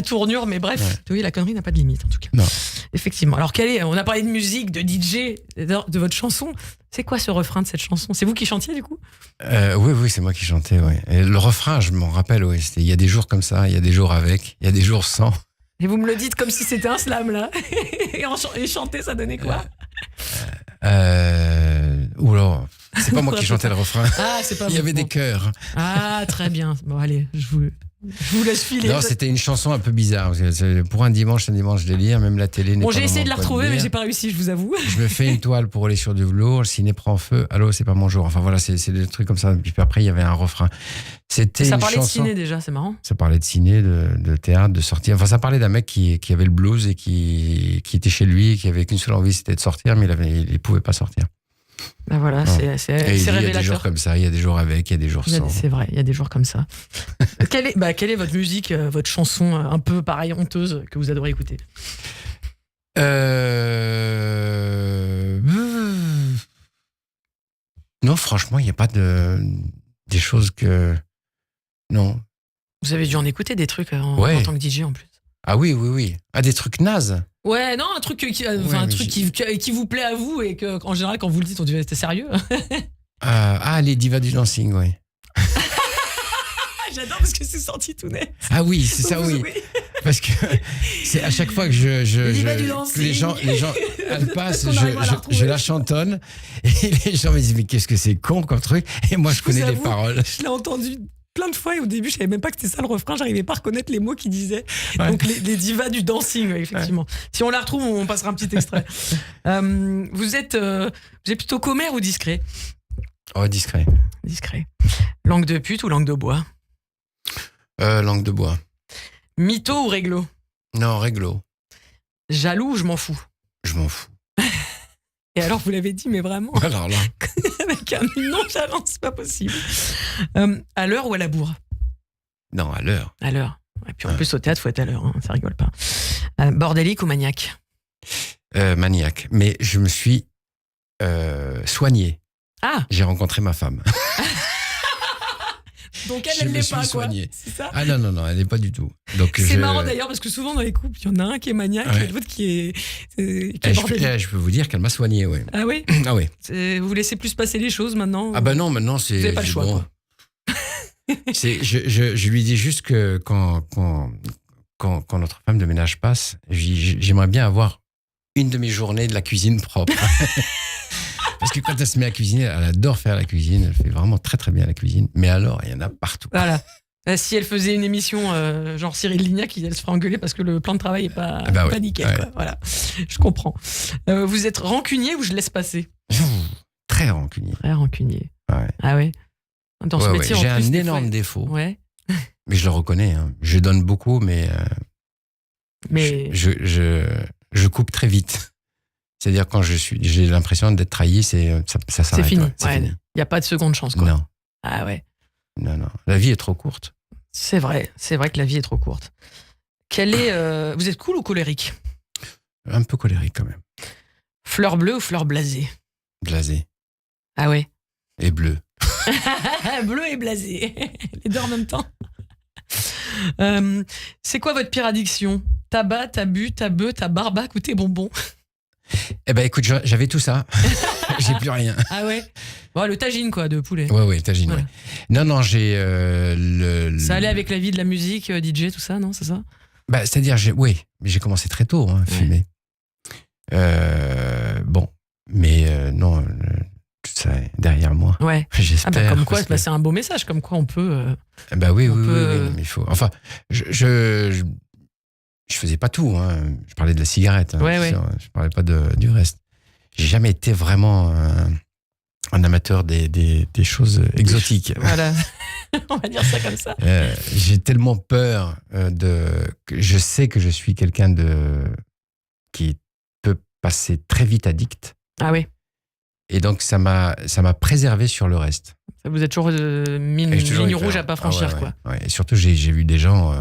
tournure, mais bref, oui, la connerie n'a pas de limite en tout cas. Non. Effectivement. Alors on a parlé de musique, de DJ, de votre chanson. C'est quoi ce refrain de cette chanson? C'est vous qui chantiez du coup? Oui, c'est moi qui chantais. Ouais. Et le refrain, je m'en rappelle. Oui, il y a des jours comme ça, il y a des jours avec, il y a des jours sans. Et vous me le dites comme si c'était un slam là. Et chanter, ça donnait quoi? Oula, c'est pas moi qui chantais le refrain. Ah, c'est pas. Il y avait des chœurs. Ah, très bien. Bon, allez, je vous laisse filer. Non, c'était une chanson un peu bizarre. Pour un dimanche délire, même la télé n'est pas. Bon, j'ai essayé de la retrouver, mais j'ai pas réussi, je vous avoue. Je me fais une toile pour aller sur du velours, le ciné prend feu, allô, c'est pas mon jour. Enfin voilà, c'est des trucs comme ça. Puis après, il y avait un refrain. Ça parlait de ciné déjà, c'est marrant. Ça parlait de ciné, de théâtre, de sortir. Enfin, ça parlait d'un mec qui avait le blues et qui était chez lui, et qui avait qu'une seule envie, c'était de sortir, mais il pouvait pas sortir. Ben voilà, non. c'est révélateur. Il y a des jours comme ça, il y a des jours avec, il y a des jours sans. C'est vrai, il y a des jours comme ça. Quelle est votre musique, votre chanson un peu pareil, honteuse, que vous adorez écouter? Non, franchement, il n'y a pas des choses que... Non. Vous avez dû en écouter des trucs en tant que DJ en plus. Ah oui. Ah, des trucs nazes. Ouais, non, un truc qui vous plaît à vous et que, en général, quand vous le dites, on dit c'était sérieux. Les divas du dancing, oui. J'adore parce que c'est sorti tout net. Ah oui, c'est ça, oui. Parce que c'est à chaque fois que les gens elles passent, je la chantonne et les gens me disent mais qu'est-ce que c'est con comme truc, et moi je connais les paroles. Je l'ai entendu plein de fois et au début je savais même pas que c'était ça le refrain, j'arrivais pas à reconnaître les mots qu'il disait. Ouais. Donc les divas du dancing, effectivement. Ouais. Si on la retrouve, on passera un petit extrait. Vous êtes plutôt commère ou discret? Oh, discret. Langue de pute ou langue de bois? Langue de bois. Mytho ou réglo? Non, réglo. Jaloux ou je m'en fous? Je m'en fous. Et alors, vous l'avez dit, mais vraiment. Alors là. Avec un nonchalant, c'est pas possible. À l'heure ou à la bourre? Non, à l'heure. À l'heure. Et puis en plus, au théâtre, faut être à l'heure, hein, ça rigole pas. Bordélique ou maniaque? Maniaque. Mais je me suis soigné. Ah! J'ai rencontré ma femme. Donc elle l'est pas, quoi. C'est ça? Ah non, elle n'est pas du tout. Donc c'est marrant d'ailleurs parce que souvent dans les couples, il y en a un qui est maniaque et l'autre qui est bordélique. Je peux vous dire qu'elle m'a soigné, oui. Ah oui? Ah oui. Vous laissez plus passer les choses maintenant? Ah non, maintenant c'est. Vous n'avez pas le choix. Bon. Je lui dis juste que quand notre femme de ménage passe, j'aimerais bien avoir une demi-journée de la cuisine propre. Parce que quand elle se met à cuisiner, elle adore faire la cuisine. Elle fait vraiment très très bien la cuisine. Mais alors, il y en a partout. Voilà. Si elle faisait une émission genre Cyril Lignac, elle se ferait engueuler parce que le plan de travail n'est pas nickel. Ouais. Quoi. Voilà. Je comprends. Vous êtes rancunier ou je laisse passer? Très rancunier. Très rancunier. Ouais. Ah ouais. Dans ce métier, j'ai un énorme défaut. Ouais. Mais je le reconnais. Hein. Je donne beaucoup, mais je coupe très vite. C'est-à-dire quand j'ai l'impression d'être trahi, ça s'arrête. C'est fini. C'est fini. Il n'y a pas de seconde chance, quoi. Non. Ah ouais. Non. La vie est trop courte. C'est vrai que la vie est trop courte. Vous êtes cool ou colérique? Un peu colérique quand même. Fleur bleue ou fleur blasée? Blasée. Ah ouais. Et bleu. Bleu et blasé. Les deux en même temps. C'est quoi votre pire addiction? Tabac, tabu, tabeu, tabarbac ou tes bonbons? Eh ben écoute, j'avais tout ça. j'ai plus rien. Ah ouais. Bon, le tagine quoi, de poulet. Ouais, tagine. Ouais. Non, j'ai Ça allait avec la vie de la musique, DJ, tout ça, non, c'est ça? Bah, c'est-à-dire, j'ai commencé très tôt à filmer. Bon, mais non, tout ça est derrière moi. Ouais. J'espère. Comme quoi, c'est un beau message, comme quoi on peut. Oui, mais il faut. Enfin, je faisais pas tout. Hein. Je parlais de la cigarette. Hein, ouais. Je parlais pas du reste. J'ai jamais été vraiment un amateur des choses exotiques. Voilà. On va dire ça comme ça. J'ai tellement peur que je sais que je suis quelqu'un qui peut passer très vite addict. Ah oui. Et donc ça m'a préservé sur le reste. Ça vous êtes toujours ligne rouge à pas franchir quoi. Ouais. Et surtout j'ai vu des gens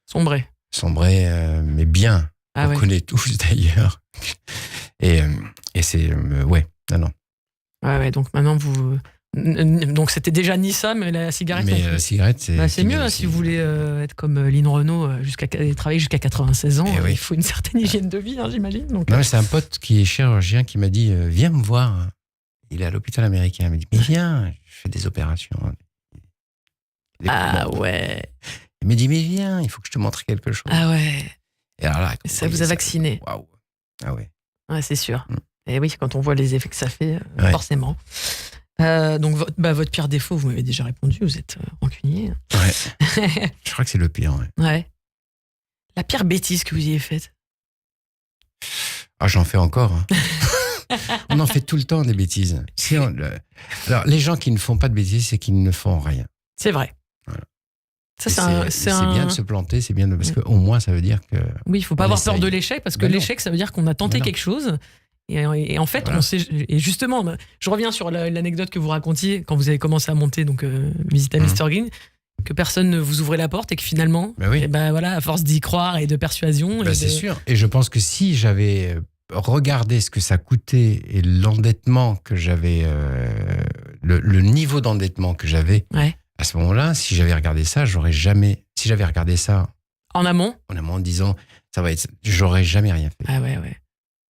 sombrer, mais bien. On connaît tous d'ailleurs. Et c'est non. Ouais, donc maintenant donc c'était déjà ni ça, mais la cigarette. Mais la cigarette, c'est mieux hein, si vous voulez être comme Lynn Renaud, travailler jusqu'à 96 ans. Il faut une certaine hygiène de vie, hein, j'imagine. Donc, non, mais c'est un pote qui est chirurgien qui m'a dit viens me voir. Il est à l'hôpital américain. Il m'a dit mais viens, je fais des opérations. Ouais. Il m'a dit mais viens, il faut que je te montre quelque chose. Ah ouais. Et alors là, ça vous a vacciné. Waouh. Ah ouais. Ouais, c'est sûr. Et oui, quand on voit les effets que ça fait, forcément. Donc, votre pire défaut, vous m'avez déjà répondu, vous êtes rancunier. Ouais. Je crois que c'est le pire, ouais. La pire bêtise que vous ayez faite? Ah, j'en fais encore. Hein. On en fait tout le temps des bêtises. Alors, les gens qui ne font pas de bêtises, c'est qu'ils ne font rien. C'est vrai. Voilà. C'est bien de se planter, c'est bien parce qu'au moins, ça veut dire que... Oui, il ne faut pas avoir peur de l'échec, parce que l'échec, ça veut dire qu'on a tenté quelque chose. Et en fait, on sait. Et justement, je reviens sur l'anecdote que vous racontiez quand vous avez commencé à monter donc Visite à Mr Green, que personne ne vous ouvrait la porte et que finalement, voilà, à force d'y croire et de persuasion. C'est sûr. Et je pense que si j'avais regardé ce que ça coûtait et l'endettement que j'avais, le niveau d'endettement que j'avais à ce moment-là, si j'avais regardé ça, j'aurais jamais. Si j'avais regardé ça en amont, en disant ça va être, j'aurais jamais rien fait. Ah ouais.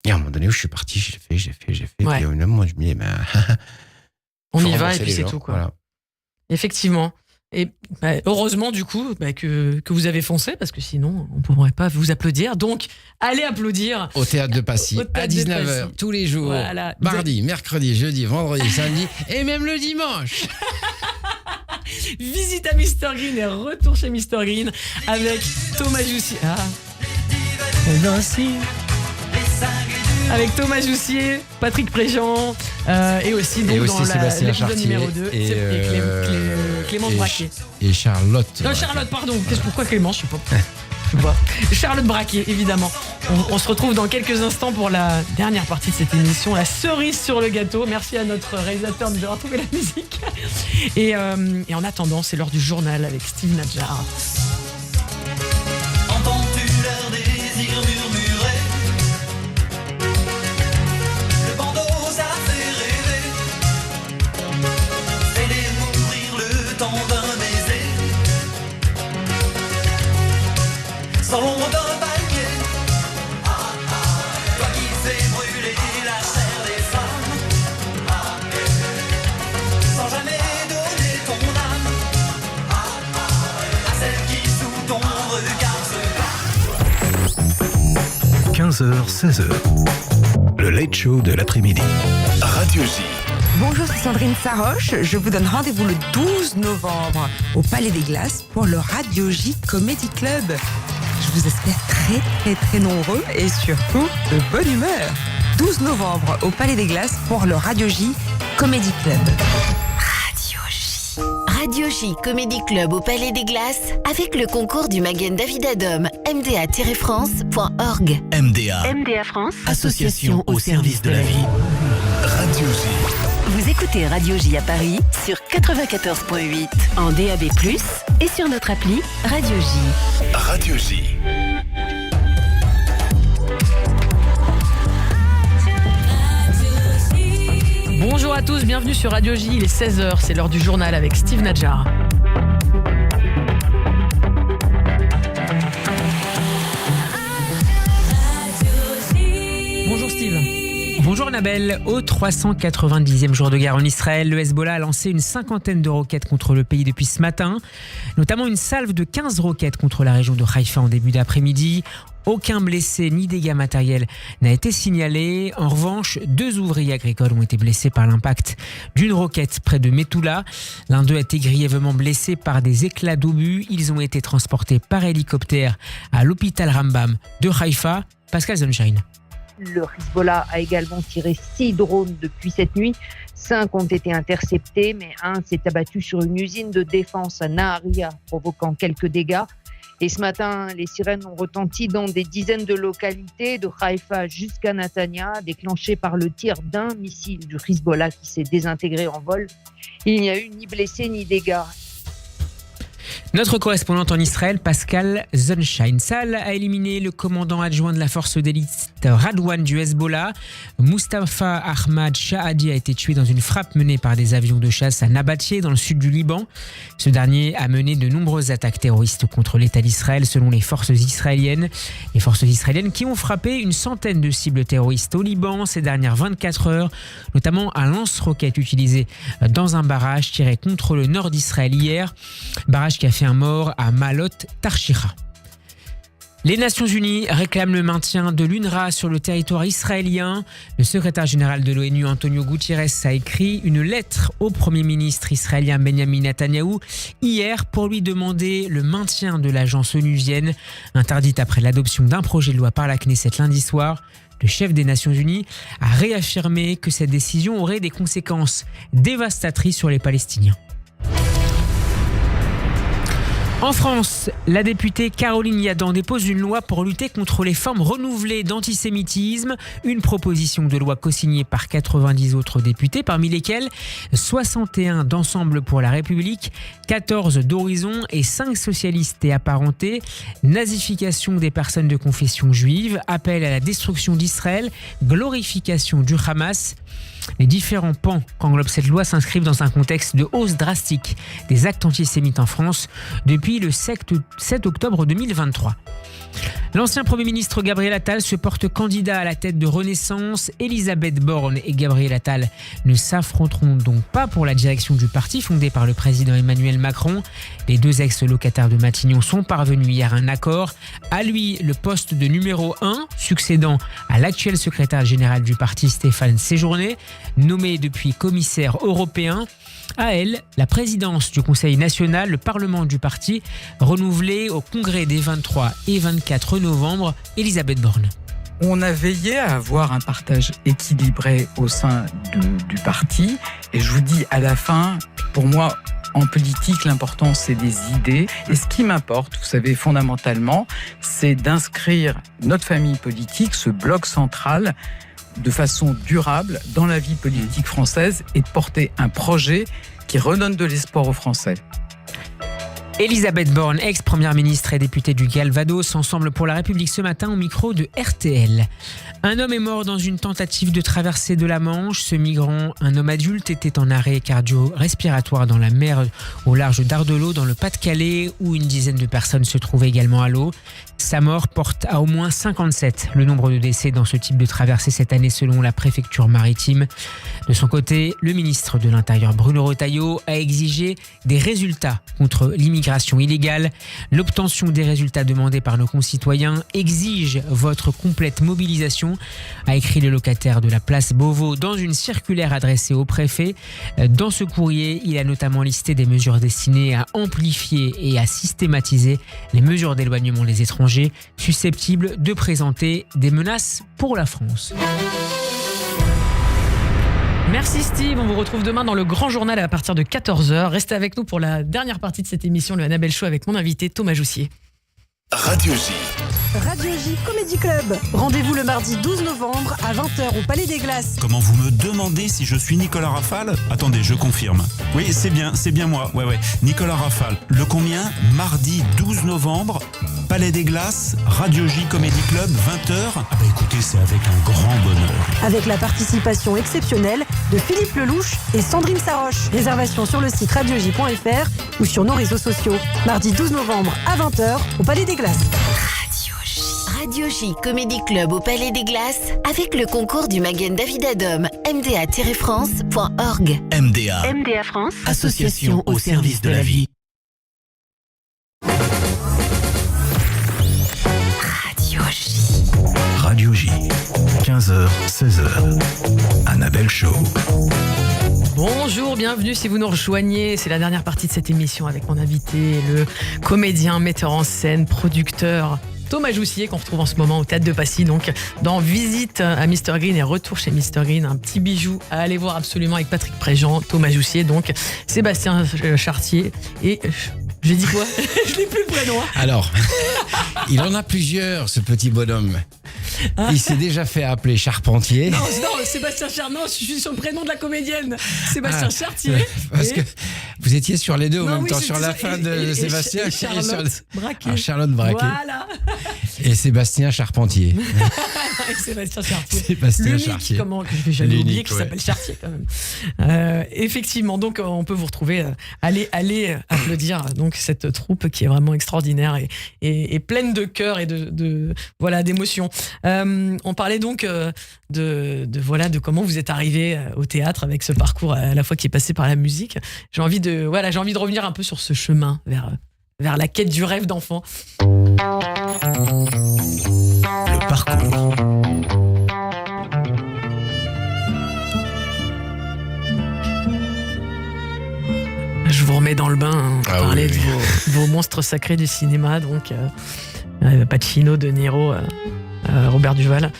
Et à un moment donné où je suis parti, j'ai fait. Ouais. Et au moment, je me dis, on y va et puis c'est tout, quoi. Voilà. Effectivement. Et heureusement, du coup, que vous avez foncé, parce que sinon, on ne pourrait pas vous applaudir. Donc, allez applaudir. Au Théâtre de Passy, à 19h, tous les jours. Voilà. Mardi, mercredi, jeudi, vendredi, samedi, et même le dimanche. Visite à Mr Green et retour chez Mr Green avec Thomas Joussier. Avec Thomas Joussier, Patrick Préjean et aussi dans l'épisode numéro 2 et Clément Braquet. Et Charlotte. Non, Charlotte, pardon. Pourquoi Clément? Je sais pas. Charlotte Braquet, évidemment. On se retrouve dans quelques instants pour la dernière partie de cette émission, la cerise sur le gâteau. Merci à notre réalisateur de nous avoir trouvé la musique. Et en attendant, c'est l'heure du journal avec Steve Nadjar. Entends-tu leur désir murmurer? Le bandeau, ça fait rêver. Fais-les mourir le temps d'un baiser. Sans l'ombre d'un palmier. Toi qui fais brûler la chair des femmes. Sans jamais donner ton âme à celle qui sous ton regard se bat. 15h, 16h. Le Late Show de l'après-midi. Radio J. Bonjour, c'est Sandrine Saroche. Je vous donne rendez-vous le 12 novembre au Palais des Glaces pour le Radio J Comedy Club. Je vous espère très très très nombreux et surtout de bonne humeur. 12 novembre au Palais des Glaces pour le Radio J Comedy Club. Radio J. Radio J Comedy Club au Palais des Glaces avec le concours du Magen David Adom, mda-france.org. MDA France, Association au service de la vie. Radio J. Vous écoutez Radio J à Paris sur 94.8 en DAB+, et sur notre appli Radio J. Radio J. Bonjour à tous, bienvenue sur Radio J, il est 16h, c'est l'heure du journal avec Steve Nadjar. Bonjour Steve. Bonjour Annabelle. Autre 390e jour de guerre en Israël. Le Hezbollah a lancé une 50aine de roquettes contre le pays depuis ce matin, notamment une salve de 15 roquettes contre la région de Haïfa en début d'après-midi. Aucun blessé ni dégâts matériels n'a été signalé. En revanche, 2 ouvriers agricoles ont été blessés par l'impact d'une roquette près de Metula. L'un d'eux a été grièvement blessé par des éclats d'obus. Ils ont été transportés par hélicoptère à l'hôpital Rambam de Haïfa. Pascal Sunshine. Le Hezbollah a également tiré 6 drones depuis cette nuit. 5 ont été interceptés, mais un s'est abattu sur une usine de défense à Naharia, provoquant quelques dégâts. Et ce matin, les sirènes ont retenti dans des dizaines de localités, de Haïfa jusqu'à Netanya, déclenchées par le tir d'un missile du Hezbollah qui s'est désintégré en vol. Il n'y a eu ni blessés ni dégâts. Notre correspondante en Israël, Pascal Sunshine. Tsahal a éliminé le commandant adjoint de la force d'élite Radwan du Hezbollah. Mustafa Ahmad Shahadi a été tué dans une frappe menée par des avions de chasse à Nabatché, dans le sud du Liban. Ce dernier a mené de nombreuses attaques terroristes contre l'État d'Israël, selon les forces israéliennes. Les forces israéliennes qui ont frappé une centaine de cibles terroristes au Liban ces dernières 24 heures, notamment un lance-roquette utilisé dans un barrage tiré contre le nord d'Israël hier. Barrage qui a fait un mort à Malot Tarshira. Les Nations Unies réclament le maintien de l'UNRWA sur le territoire israélien. Le secrétaire général de l'ONU, Antonio Guterres, a écrit une lettre au Premier ministre israélien Benjamin Netanyahou hier pour lui demander le maintien de l'agence onusienne, interdite après l'adoption d'un projet de loi par la Knesset lundi soir. Le chef des Nations Unies a réaffirmé que cette décision aurait des conséquences dévastatrices sur les Palestiniens. En France, la députée Caroline Yadan dépose une loi pour lutter contre les formes renouvelées d'antisémitisme. Une proposition de loi co-signée par 90 autres députés, parmi lesquels 61 d'Ensemble pour la République, 14 d'Horizon et 5 socialistes et apparentés. Nazification des personnes de confession juive, appel à la destruction d'Israël, glorification du Hamas. Les différents pans qu'englobe cette loi s'inscrivent dans un contexte de hausse drastique des actes antisémites en France depuis le 7 octobre 2023. L'ancien Premier ministre Gabriel Attal se porte candidat à la tête de Renaissance. Elisabeth Borne et Gabriel Attal ne s'affronteront donc pas pour la direction du parti fondé par le président Emmanuel Macron. Les 2 ex-locataires de Matignon sont parvenus hier à un accord. À lui, le poste de numéro 1, succédant à l'actuel secrétaire général du parti Stéphane Séjourné, nommé depuis commissaire européen. À elle, la présidence du Conseil national, le Parlement du parti, renouvelé au congrès des 23 et 24 novembre. Elisabeth Borne. On a veillé à avoir un partage équilibré au sein du parti. Et je vous dis, à la fin, pour moi, en politique, l'important, c'est des idées. Et ce qui m'importe, vous savez, fondamentalement, c'est d'inscrire notre famille politique, ce bloc central, de façon durable dans la vie politique française et de porter un projet qui redonne de l'espoir aux Français. Elisabeth Borne, ex-première ministre et députée du Calvados, Ensemble pour la République ce matin au micro de RTL. Un homme est mort dans une tentative de traversée de la Manche. Ce migrant, un homme adulte, était en arrêt cardio-respiratoire dans la mer au large d'Ardelot, dans le Pas-de-Calais, où une dizaine de personnes se trouvaient également à l'eau. Sa mort porte à au moins 57 le nombre de décès dans ce type de traversée cette année selon la préfecture maritime. De son côté, le ministre de l'Intérieur Bruno Retailleau a exigé des résultats contre l'immigration illégale. L'obtention des résultats demandés par nos concitoyens exige votre complète mobilisation, a écrit le locataire de la place Beauvau dans une circulaire adressée au préfet. Dans ce courrier, il a notamment listé des mesures destinées à amplifier et à systématiser les mesures d'éloignement des étrangers susceptibles de présenter des menaces pour la France. Merci Steve, on vous retrouve demain dans le grand journal à partir de 14h. Restez avec nous pour la dernière partie de cette émission, le Annabelle Show, avec mon invité Thomas Joussier. Radio J. Radio J Comedy Club. Rendez-vous le mardi 12 novembre à 20h au Palais des Glaces. Comment vous me demandez si je suis Nicolas Rafale ? Attendez, je confirme. Oui, c'est bien moi. Ouais. Nicolas Rafale. Le combien ? Mardi 12 novembre, Palais des Glaces, Radio J Comedy Club, 20h. Ah bah écoutez, c'est avec un grand bonheur. Avec la participation exceptionnelle de Philippe Lelouch et Sandrine Saroche. Réservation sur le site radioj.fr ou sur nos réseaux sociaux. Mardi 12 novembre à 20h au Palais des Glaces. Radio Radio J Comedy Club au Palais des Glaces avec le concours du Magen David Adom, mda-france.org. MDA. MDA France, Association au service de la vie. Radio J. Radio J. 15h, 16h. Annabelle Show. Bonjour, bienvenue si vous nous rejoignez. C'est la dernière partie de cette émission avec mon invité, le comédien, metteur en scène, producteur Thomas Joussier, qu'on retrouve en ce moment au Théâtre de Passy, donc dans Visite à Mr Green et Retour chez Mr Green, un petit bijou à aller voir absolument avec Patrick Préjean, Thomas Joussier, donc Sébastien Chartier et... J'ai dit quoi? Je n'ai plus le prénom. Alors, il en a plusieurs, ce petit bonhomme. Il s'est déjà fait appeler Charpentier. Non, Sébastien Chartier. Non, je suis sur le prénom de la comédienne. Sébastien Chartier. Parce que vous étiez sur les deux en même temps, oui, sur la fin de Sébastien et Charlotte Braquet. Charlotte Braquet. Voilà. Et Sébastien Charpentier. Sébastien Chartier. Sébastien L'unique, Chartier. Comment que je vais jamais oublier qu'il ouais. s'appelle Chartier quand même. Effectivement, donc on peut vous retrouver. Allez applaudir donc cette troupe qui est vraiment extraordinaire et pleine de cœur et voilà d'émotions. On parlait donc de comment vous êtes arrivé au théâtre avec ce parcours à la fois qui est passé par la musique. J'ai envie de revenir un peu sur ce chemin vers la quête du rêve d'enfant. Le parcours. Je vous remets dans le bain, parler oui. de vos monstres sacrés du cinéma, donc Pacino, De Niro, Robert Duval.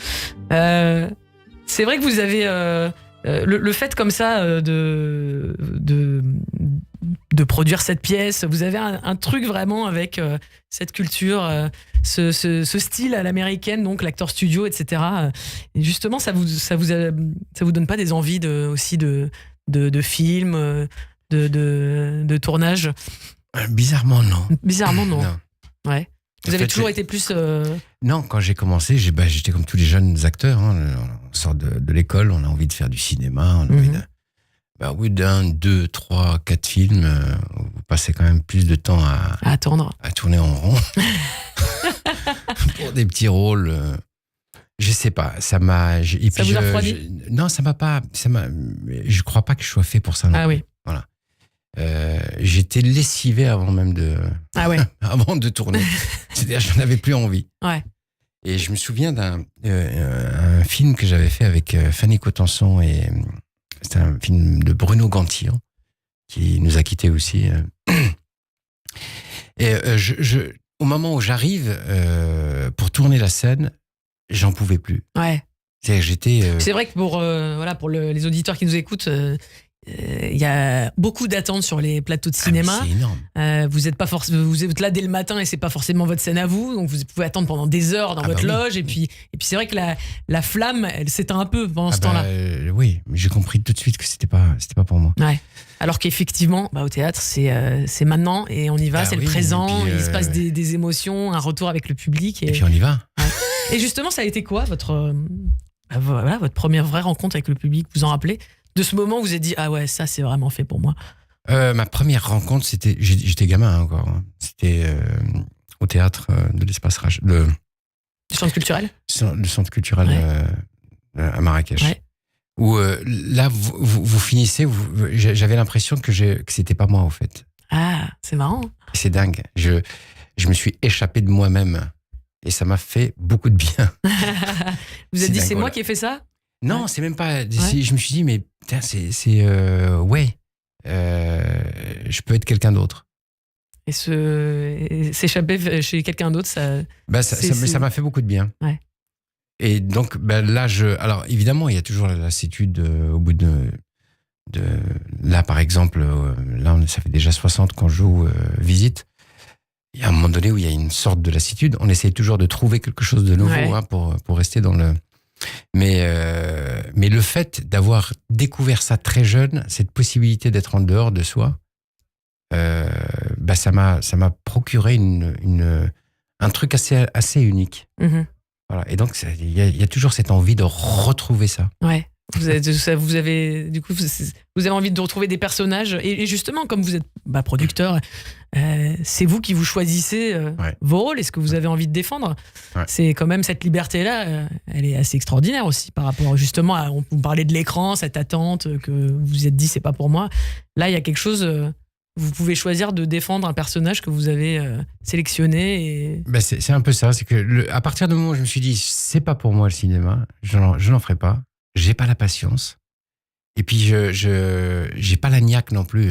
C'est vrai que vous avez le fait comme ça de produire cette pièce, vous avez un truc vraiment avec cette culture, ce style à l'américaine, donc l'acteur studio, etc. Et justement, ça vous donne pas des envies aussi de films, de tournage? Bizarrement, non. Bizarrement, non. Ouais. Vous avez fait, toujours été plus... Non, quand j'ai commencé, j'étais comme tous les jeunes acteurs. Hein. On sort de l'école, on a envie de faire du cinéma. On a envie de... au bout d'un, 2, 3, 4 films, vous passez quand même plus de temps à attendre, à tourner en rond. Pour des petits rôles. Je sais pas, ça m'a... Ça vous a refroidi? Non, ça m'a pas... Je crois pas que je sois fait pour ça. Non. Ah oui. Voilà. J'étais lessivé avant même avant de tourner. C'est-à-dire, j'en avais plus envie. Ouais. Et je me souviens d'un film que j'avais fait avec Fanny Cotenson et c'était un film de Bruno Gantian qui nous a quittés aussi. Et au moment où j'arrive pour tourner la scène, j'en pouvais plus. Ouais. C'est vrai que pour les auditeurs qui nous écoutent, il y a beaucoup d'attentes sur les plateaux de cinéma. C'est énorme. Vous êtes là dès le matin et c'est pas forcément votre scène à vous, donc vous pouvez attendre pendant des heures dans votre loge. Et puis c'est vrai que la flamme, elle s'éteint un peu pendant ce temps-là. Oui, mais j'ai compris tout de suite que c'était pas pour moi. Ouais. Alors qu'effectivement, au théâtre, c'est maintenant et on y va, c'est le présent. Il se passe des émotions, un retour avec le public. Et puis on y va. Ouais. Et justement, ça a été quoi votre première vraie rencontre avec le public? Vous en rappelez? De ce moment où vous vous êtes dit, ah ouais, ça c'est vraiment fait pour moi? Ma première rencontre, j'étais gamin encore. C'était au théâtre de l'Espace Rage. Le centre culturel? Le centre culturel à Marrakech. Ouais. Où là, vous finissez, j'avais l'impression que c'était pas moi, au fait. Ah, c'est marrant. C'est dingue. Je me suis échappé de moi-même. Et ça m'a fait beaucoup de bien. Vous avez dit, c'est moi qui ai fait ça? Non, c'est même pas... Je me suis dit, mais putain, je peux être quelqu'un d'autre. Et s'échapper chez quelqu'un d'autre, ça... ça m'a fait beaucoup de bien. Ouais. Et donc, là, alors, évidemment, il y a toujours la lassitude au bout de... Là, par exemple, ça fait déjà 60 qu'on joue Visite. Il y a un moment donné où il y a une sorte de lassitude. On essaye toujours de trouver quelque chose de nouveau pour rester dans le... Mais le fait d'avoir découvert ça très jeune, cette possibilité d'être en dehors de soi, ça m'a procuré un truc assez unique. Mm-hmm. Voilà. Et donc, il y a toujours cette envie de retrouver ça. Ouais. Vous avez envie de retrouver des personnages et justement, comme vous êtes producteur, c'est vous qui vous choisissez vos rôles et ce que vous avez envie de défendre. Ouais. C'est quand même cette liberté-là, elle est assez extraordinaire aussi par rapport justement à, on parlait de l'écran, cette attente que vous vous êtes dit c'est pas pour moi. Là, il y a quelque chose. Vous pouvez choisir de défendre un personnage que vous avez sélectionné. Et... c'est un peu ça. C'est que à partir du moment où je me suis dit c'est pas pour moi le cinéma, je n'en ferai pas. J'ai pas la patience. Et puis, j'ai pas la niaque non plus.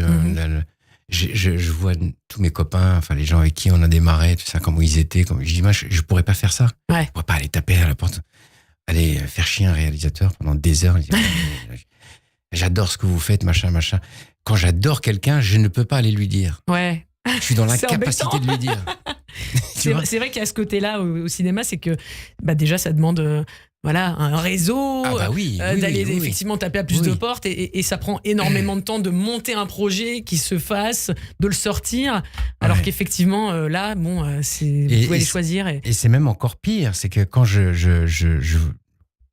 Je vois tous mes copains, enfin, les gens avec qui on a démarré, tout ça, comment ils étaient. Je dis, moi, je pourrais pas faire ça. Ouais. Je pourrais pas aller taper à la porte, aller faire chier un réalisateur pendant des heures. J'adore ce que vous faites, machin. Quand j'adore quelqu'un, je ne peux pas aller lui dire. Ouais. Je suis dans l'incapacité de lui dire. C'est vrai qu'il y a ce côté-là au cinéma, c'est que déjà, ça demande... un réseau, d'aller effectivement taper à plus de portes et ça prend énormément de temps de monter un projet qui se fasse, de le sortir, alors qu'effectivement là, vous pouvez les choisir. Et c'est même encore pire, c'est que quand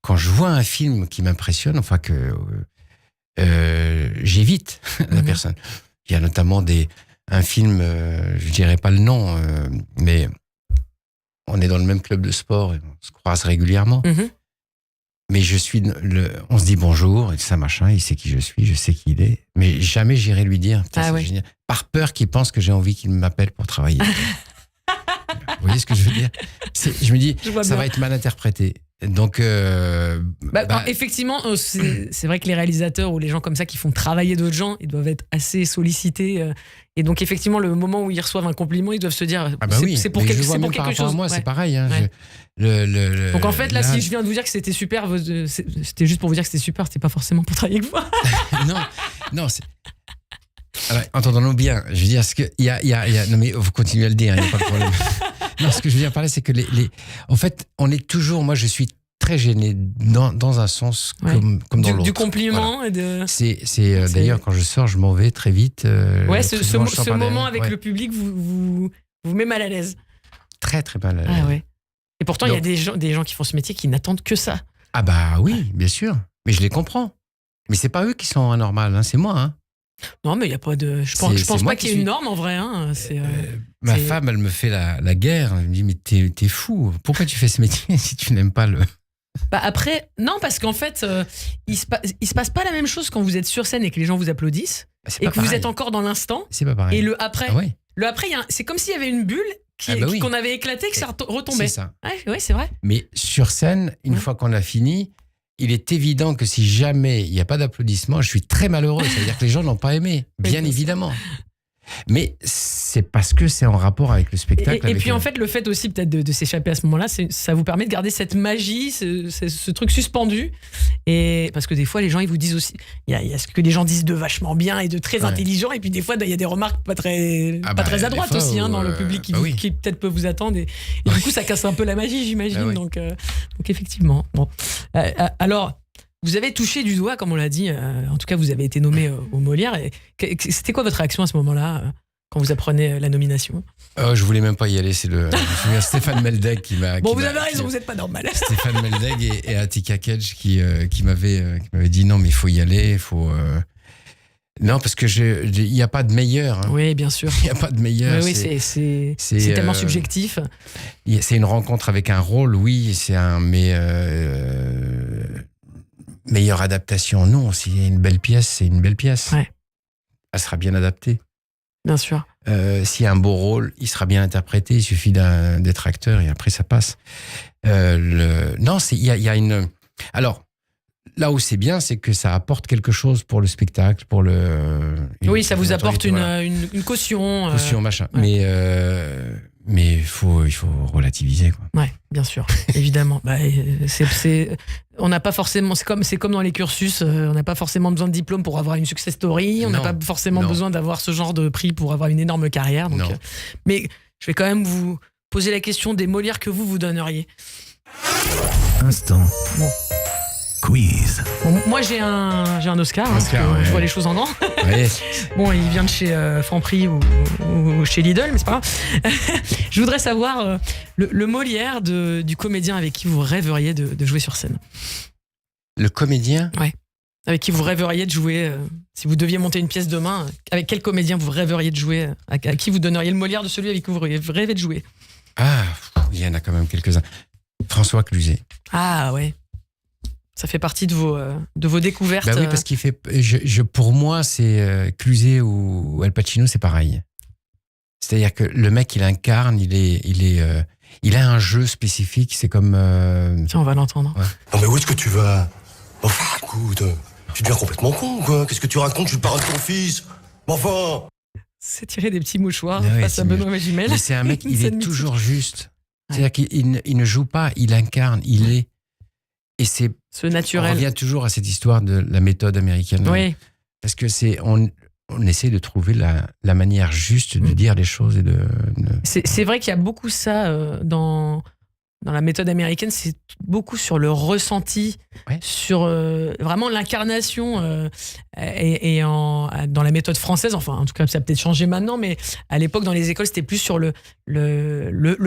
quand je vois un film qui m'impressionne, enfin que j'évite la personne. Il y a notamment un film, je dirais pas le nom, mais on est dans le même club de sport et on se croise régulièrement. Mais on se dit bonjour et ça machin, il sait qui je suis, je sais qui il est, mais jamais j'irai lui dire. Génial. Par peur qu'il pense que j'ai envie qu'il m'appelle pour travailler. Vous voyez ce que je veux dire? Je me dis, ça va être mal interprété. Donc, effectivement, c'est vrai que les réalisateurs ou les gens comme ça qui font travailler d'autres gens, ils doivent être assez sollicités. Et donc, effectivement, le moment où ils reçuvent un compliment, ils doivent se dire c'est pour quelque chose. Moi, c'est pareil. Hein, donc, en fait, là, si je viens de vous dire que c'était super, c'était juste pour vous dire que c'était super, c'était pas forcément pour travailler avec moi. non. Alors, entendons-nous bien. Je veux dire, non, mais vous continuez à le dire, il n'y a pas de problème. Non, ce que je veux dire par là, c'est que en fait, on est toujours. Moi, je suis très gêné dans un sens comme dans l'autre. Du compliment. Voilà. D'ailleurs, quand je sors, je m'en vais très vite. Ce moment avec le public vous met mal à l'aise. Très, très mal à l'aise. Ah ouais. Et pourtant, il y a des gens qui font ce métier qui n'attendent que ça. Ah bah oui, bien sûr. Mais je les comprends. Mais c'est pas eux qui sont anormaux, c'est moi. Hein. Non, mais il n'y a pas de. Je pense pas qu'il y ait une norme en vrai. Hein. Ma femme, elle me fait la guerre. Elle me dit, mais t'es fou. Pourquoi tu fais ce métier si tu n'aimes pas le. Après, non, parce qu'en fait, il se passe pas la même chose quand vous êtes sur scène et que les gens vous applaudissent et que vous êtes encore dans l'instant. C'est pas pareil. Et le après. Le après, c'est comme s'il y avait une bulle qu'on avait éclaté et que ça retombait. C'est ça. Ouais, c'est vrai. Mais sur scène, une fois qu'on a fini, il est évident que si jamais il n'y a pas d'applaudissements, je suis très malheureux. Ça veut dire que les gens n'ont pas aimé, bien évidemment. Mais c'est parce que c'est en rapport avec le spectacle. Et puis en fait, le fait aussi peut-être de s'échapper à ce moment-là, ça vous permet de garder cette magie, ce truc suspendu. Et parce que des fois, les gens ils vous disent aussi, il y a ce que les gens disent de vachement bien et de très intelligent. Et puis des fois, il y a des remarques pas très adroites fois, aussi dans le public qui peut-être peut vous attendre. Et du coup, ça casse un peu la magie, j'imagine. Donc effectivement. Bon. Alors. Vous avez touché du doigt, comme on l'a dit, en tout cas vous avez été nommé au Molière. Et c'était quoi votre réaction à ce moment-là, quand vous apprenez la nomination? Je voulais même pas y aller, c'est Stéphane Meldeg qui m'a... Vous avez raison, vous n'êtes pas normal. Stéphane Meldeg et Atika Kedj qui m'avaient dit non mais il faut y aller, il faut... Non, parce que il n'y a pas de meilleur. Hein. Oui, bien sûr. Il n'y a pas de meilleur. Oui, c'est tellement subjectif. C'est une rencontre avec un rôle, oui, meilleure adaptation, non. S'il y a une belle pièce, c'est une belle pièce. Ouais. Elle sera bien adaptée. Bien sûr. S'il y a un beau rôle, il sera bien interprété. Il suffit d'être acteur et après ça passe. Non, il y a une... Alors, là où c'est bien, c'est que ça apporte quelque chose pour le spectacle, pour le... Oui, ça vous apporte une caution. Caution, machin. Ouais. Mais il faut relativiser, quoi. Ouais, bien sûr, évidemment. On n'a pas forcément, c'est comme dans les cursus, on n'a pas forcément besoin de diplôme pour avoir une success story, on n'a pas forcément besoin d'avoir ce genre de prix pour avoir une énorme carrière. Donc, mais je vais quand même vous poser la question des Molières que vous donneriez. Instant. Bon. Quiz. Bon, moi j'ai un Oscar, je vois les choses en grand. Ouais. Bon, il vient de chez Franprix ou chez Lidl, mais c'est pas grave. Je voudrais savoir le Molière du comédien avec qui vous rêveriez de jouer sur scène. Le comédien? Ouais. Avec qui vous rêveriez de jouer si vous deviez monter une pièce demain, avec quel comédien vous rêveriez de jouer, à qui vous donneriez le Molière de celui avec qui vous rêvez de jouer? Ah, il y en a quand même quelques-uns. François Cluzet. Ah ouais. Ça fait partie de vos découvertes. Bah oui, parce qu'il fait. Pour moi, c'est Cluzet ou Al Pacino, c'est pareil. C'est-à-dire que le mec, il incarne, il a un jeu spécifique. C'est comme. Tiens, on va l'entendre. Ouais. Non mais où est-ce que tu vas? Enfin, écoute, tu deviens complètement con, quoi. Qu'est-ce que tu racontes? Je suis le parrain de ton fils. Enfin. C'est tirer des petits mouchoirs Ouais, face à Benoît Magimel. Mais c'est un mec, il est toujours juste. C'est-à-dire qu'il il ne joue pas, il incarne, il est. Et c'est. Ce naturel. On revient toujours à cette histoire de la méthode américaine. Oui. Parce que on essaie de trouver la manière juste de dire les choses et de. C'est vrai qu'il y a beaucoup ça dans la méthode américaine, c'est beaucoup sur le ressenti, sur vraiment l'incarnation. Et dans la méthode française, enfin, en tout cas, ça a peut-être changé maintenant, mais à l'époque, dans les écoles, c'était plus sur le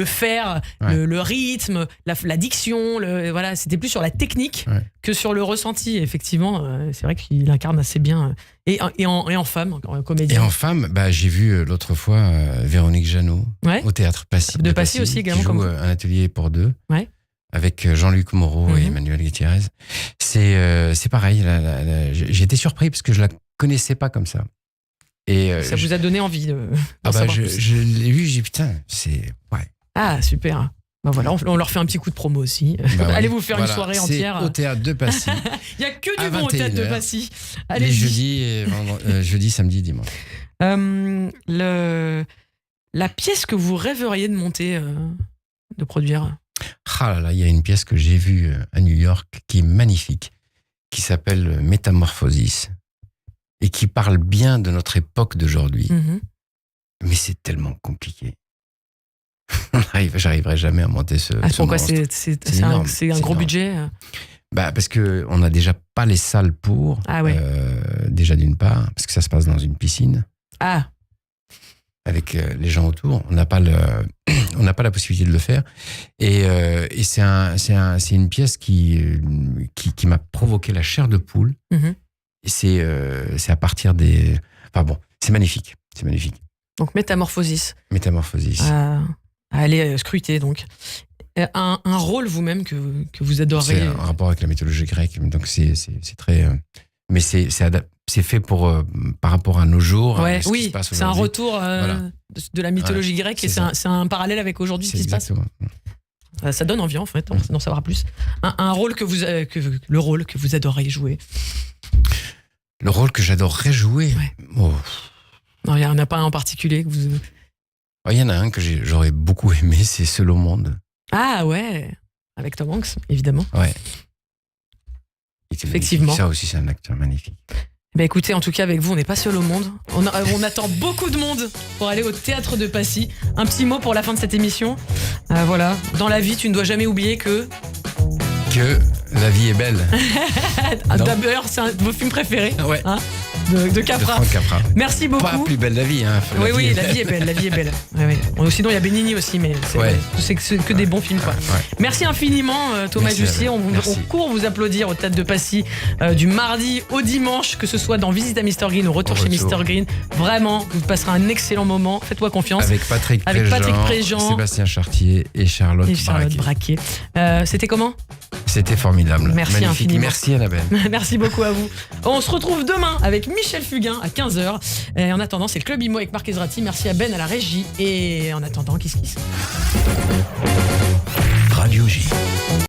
faire, le rythme, la diction, voilà, c'était plus sur la technique que sur le ressenti. Effectivement, c'est vrai qu'il incarne assez bien. Et en femme, en comédien. Et en femme, j'ai vu l'autre fois Véronique Jeannot au théâtre Passy. De Passy aussi, également. Qui joue un atelier pour deux. Ouais. Avec Jean-Luc Moreau et Emmanuel Gutiérrez. C'est pareil, j'ai été surpris parce que je la connaissais pas comme ça. Et ça vous a donné envie de je l'ai vu, j'ai dit putain, c'est... Ouais. Ah, super. Ben voilà, on leur fait un petit coup de promo aussi. Allez vous faire une soirée entière. C'est au théâtre de Passy. Il n'y a que du bon au théâtre de Passy. Les jeudis, samedi, dimanche. La pièce que vous rêveriez de monter, de produire? Ah là là, il y a une pièce que j'ai vue à New York qui est magnifique, qui s'appelle Métamorphosis et qui parle bien de notre époque d'aujourd'hui. Mais c'est tellement compliqué. J'arriverai jamais à monter ce pourquoi monstre. C'est un gros budget? Parce qu'on n'a déjà pas les salles pour. Ah ouais. Déjà d'une part, parce que ça se passe dans une piscine. Ah. Avec les gens autour, on n'a pas la possibilité de le faire. Et c'est une pièce qui m'a provoqué la chair de poule. Et c'est à partir des... Enfin bon, c'est magnifique. C'est magnifique. Donc Métamorphosis. Métamorphosis. Allez scruter donc. Un rôle vous-même que vous adorez. C'est un rapport avec la mythologie grecque. Donc c'est très... mais c'est fait par rapport à nos jours. Ouais, ce qui se passe c'est un aujourd'hui. retour de la mythologie grecque et c'est un parallèle avec aujourd'hui ce qui se passe. Ça donne envie en fait d'en savoir plus. Un rôle le rôle que vous adoreriez jouer. Le rôle que j'adorerais jouer. Oh. Non, il n'y en a pas un en particulier que vous. Il y en a un que j'aurais beaucoup aimé, c'est Seul au monde. Ah ouais, avec Tom Hanks évidemment. Ouais. Effectivement. Ça aussi, c'est un acteur magnifique. Écoutez, en tout cas, avec vous, on n'est pas seul au monde. On attend beaucoup de monde pour aller au théâtre de Passy. Un petit mot pour la fin de cette émission. Voilà. Dans la vie, tu ne dois jamais oublier que la vie est belle. D'ailleurs, c'est un de vos films préférés. Ouais. Hein, de Capra. De Franck Capra. Merci beaucoup. Pas plus belle la vie. Hein. Oui, la vie est belle. La vie est belle. Ouais. Sinon, il y a Benigni aussi, mais c'est que des bons films. Quoi. Ouais. Merci infiniment, Thomas Jussier. On court vous applaudir au théâtre de Passy du mardi au dimanche, que ce soit dans Visite à Mr Green ou Retour chez Mr Green. Vraiment, vous passerez un excellent moment. Faites-moi confiance. Avec Patrick Préjean, Sébastien Chartier et Charlotte Braquet. C'était comment? C'était formidable. Merci magnifique. Infiniment. Merci Annabelle. Merci beaucoup à vous. On se retrouve demain avec Michel Fugain à 15h. Et en attendant, c'est le Club Imo avec Marc Ezrati. Merci à Ben à la régie. Et en attendant, Kiss Kiss. Radio J.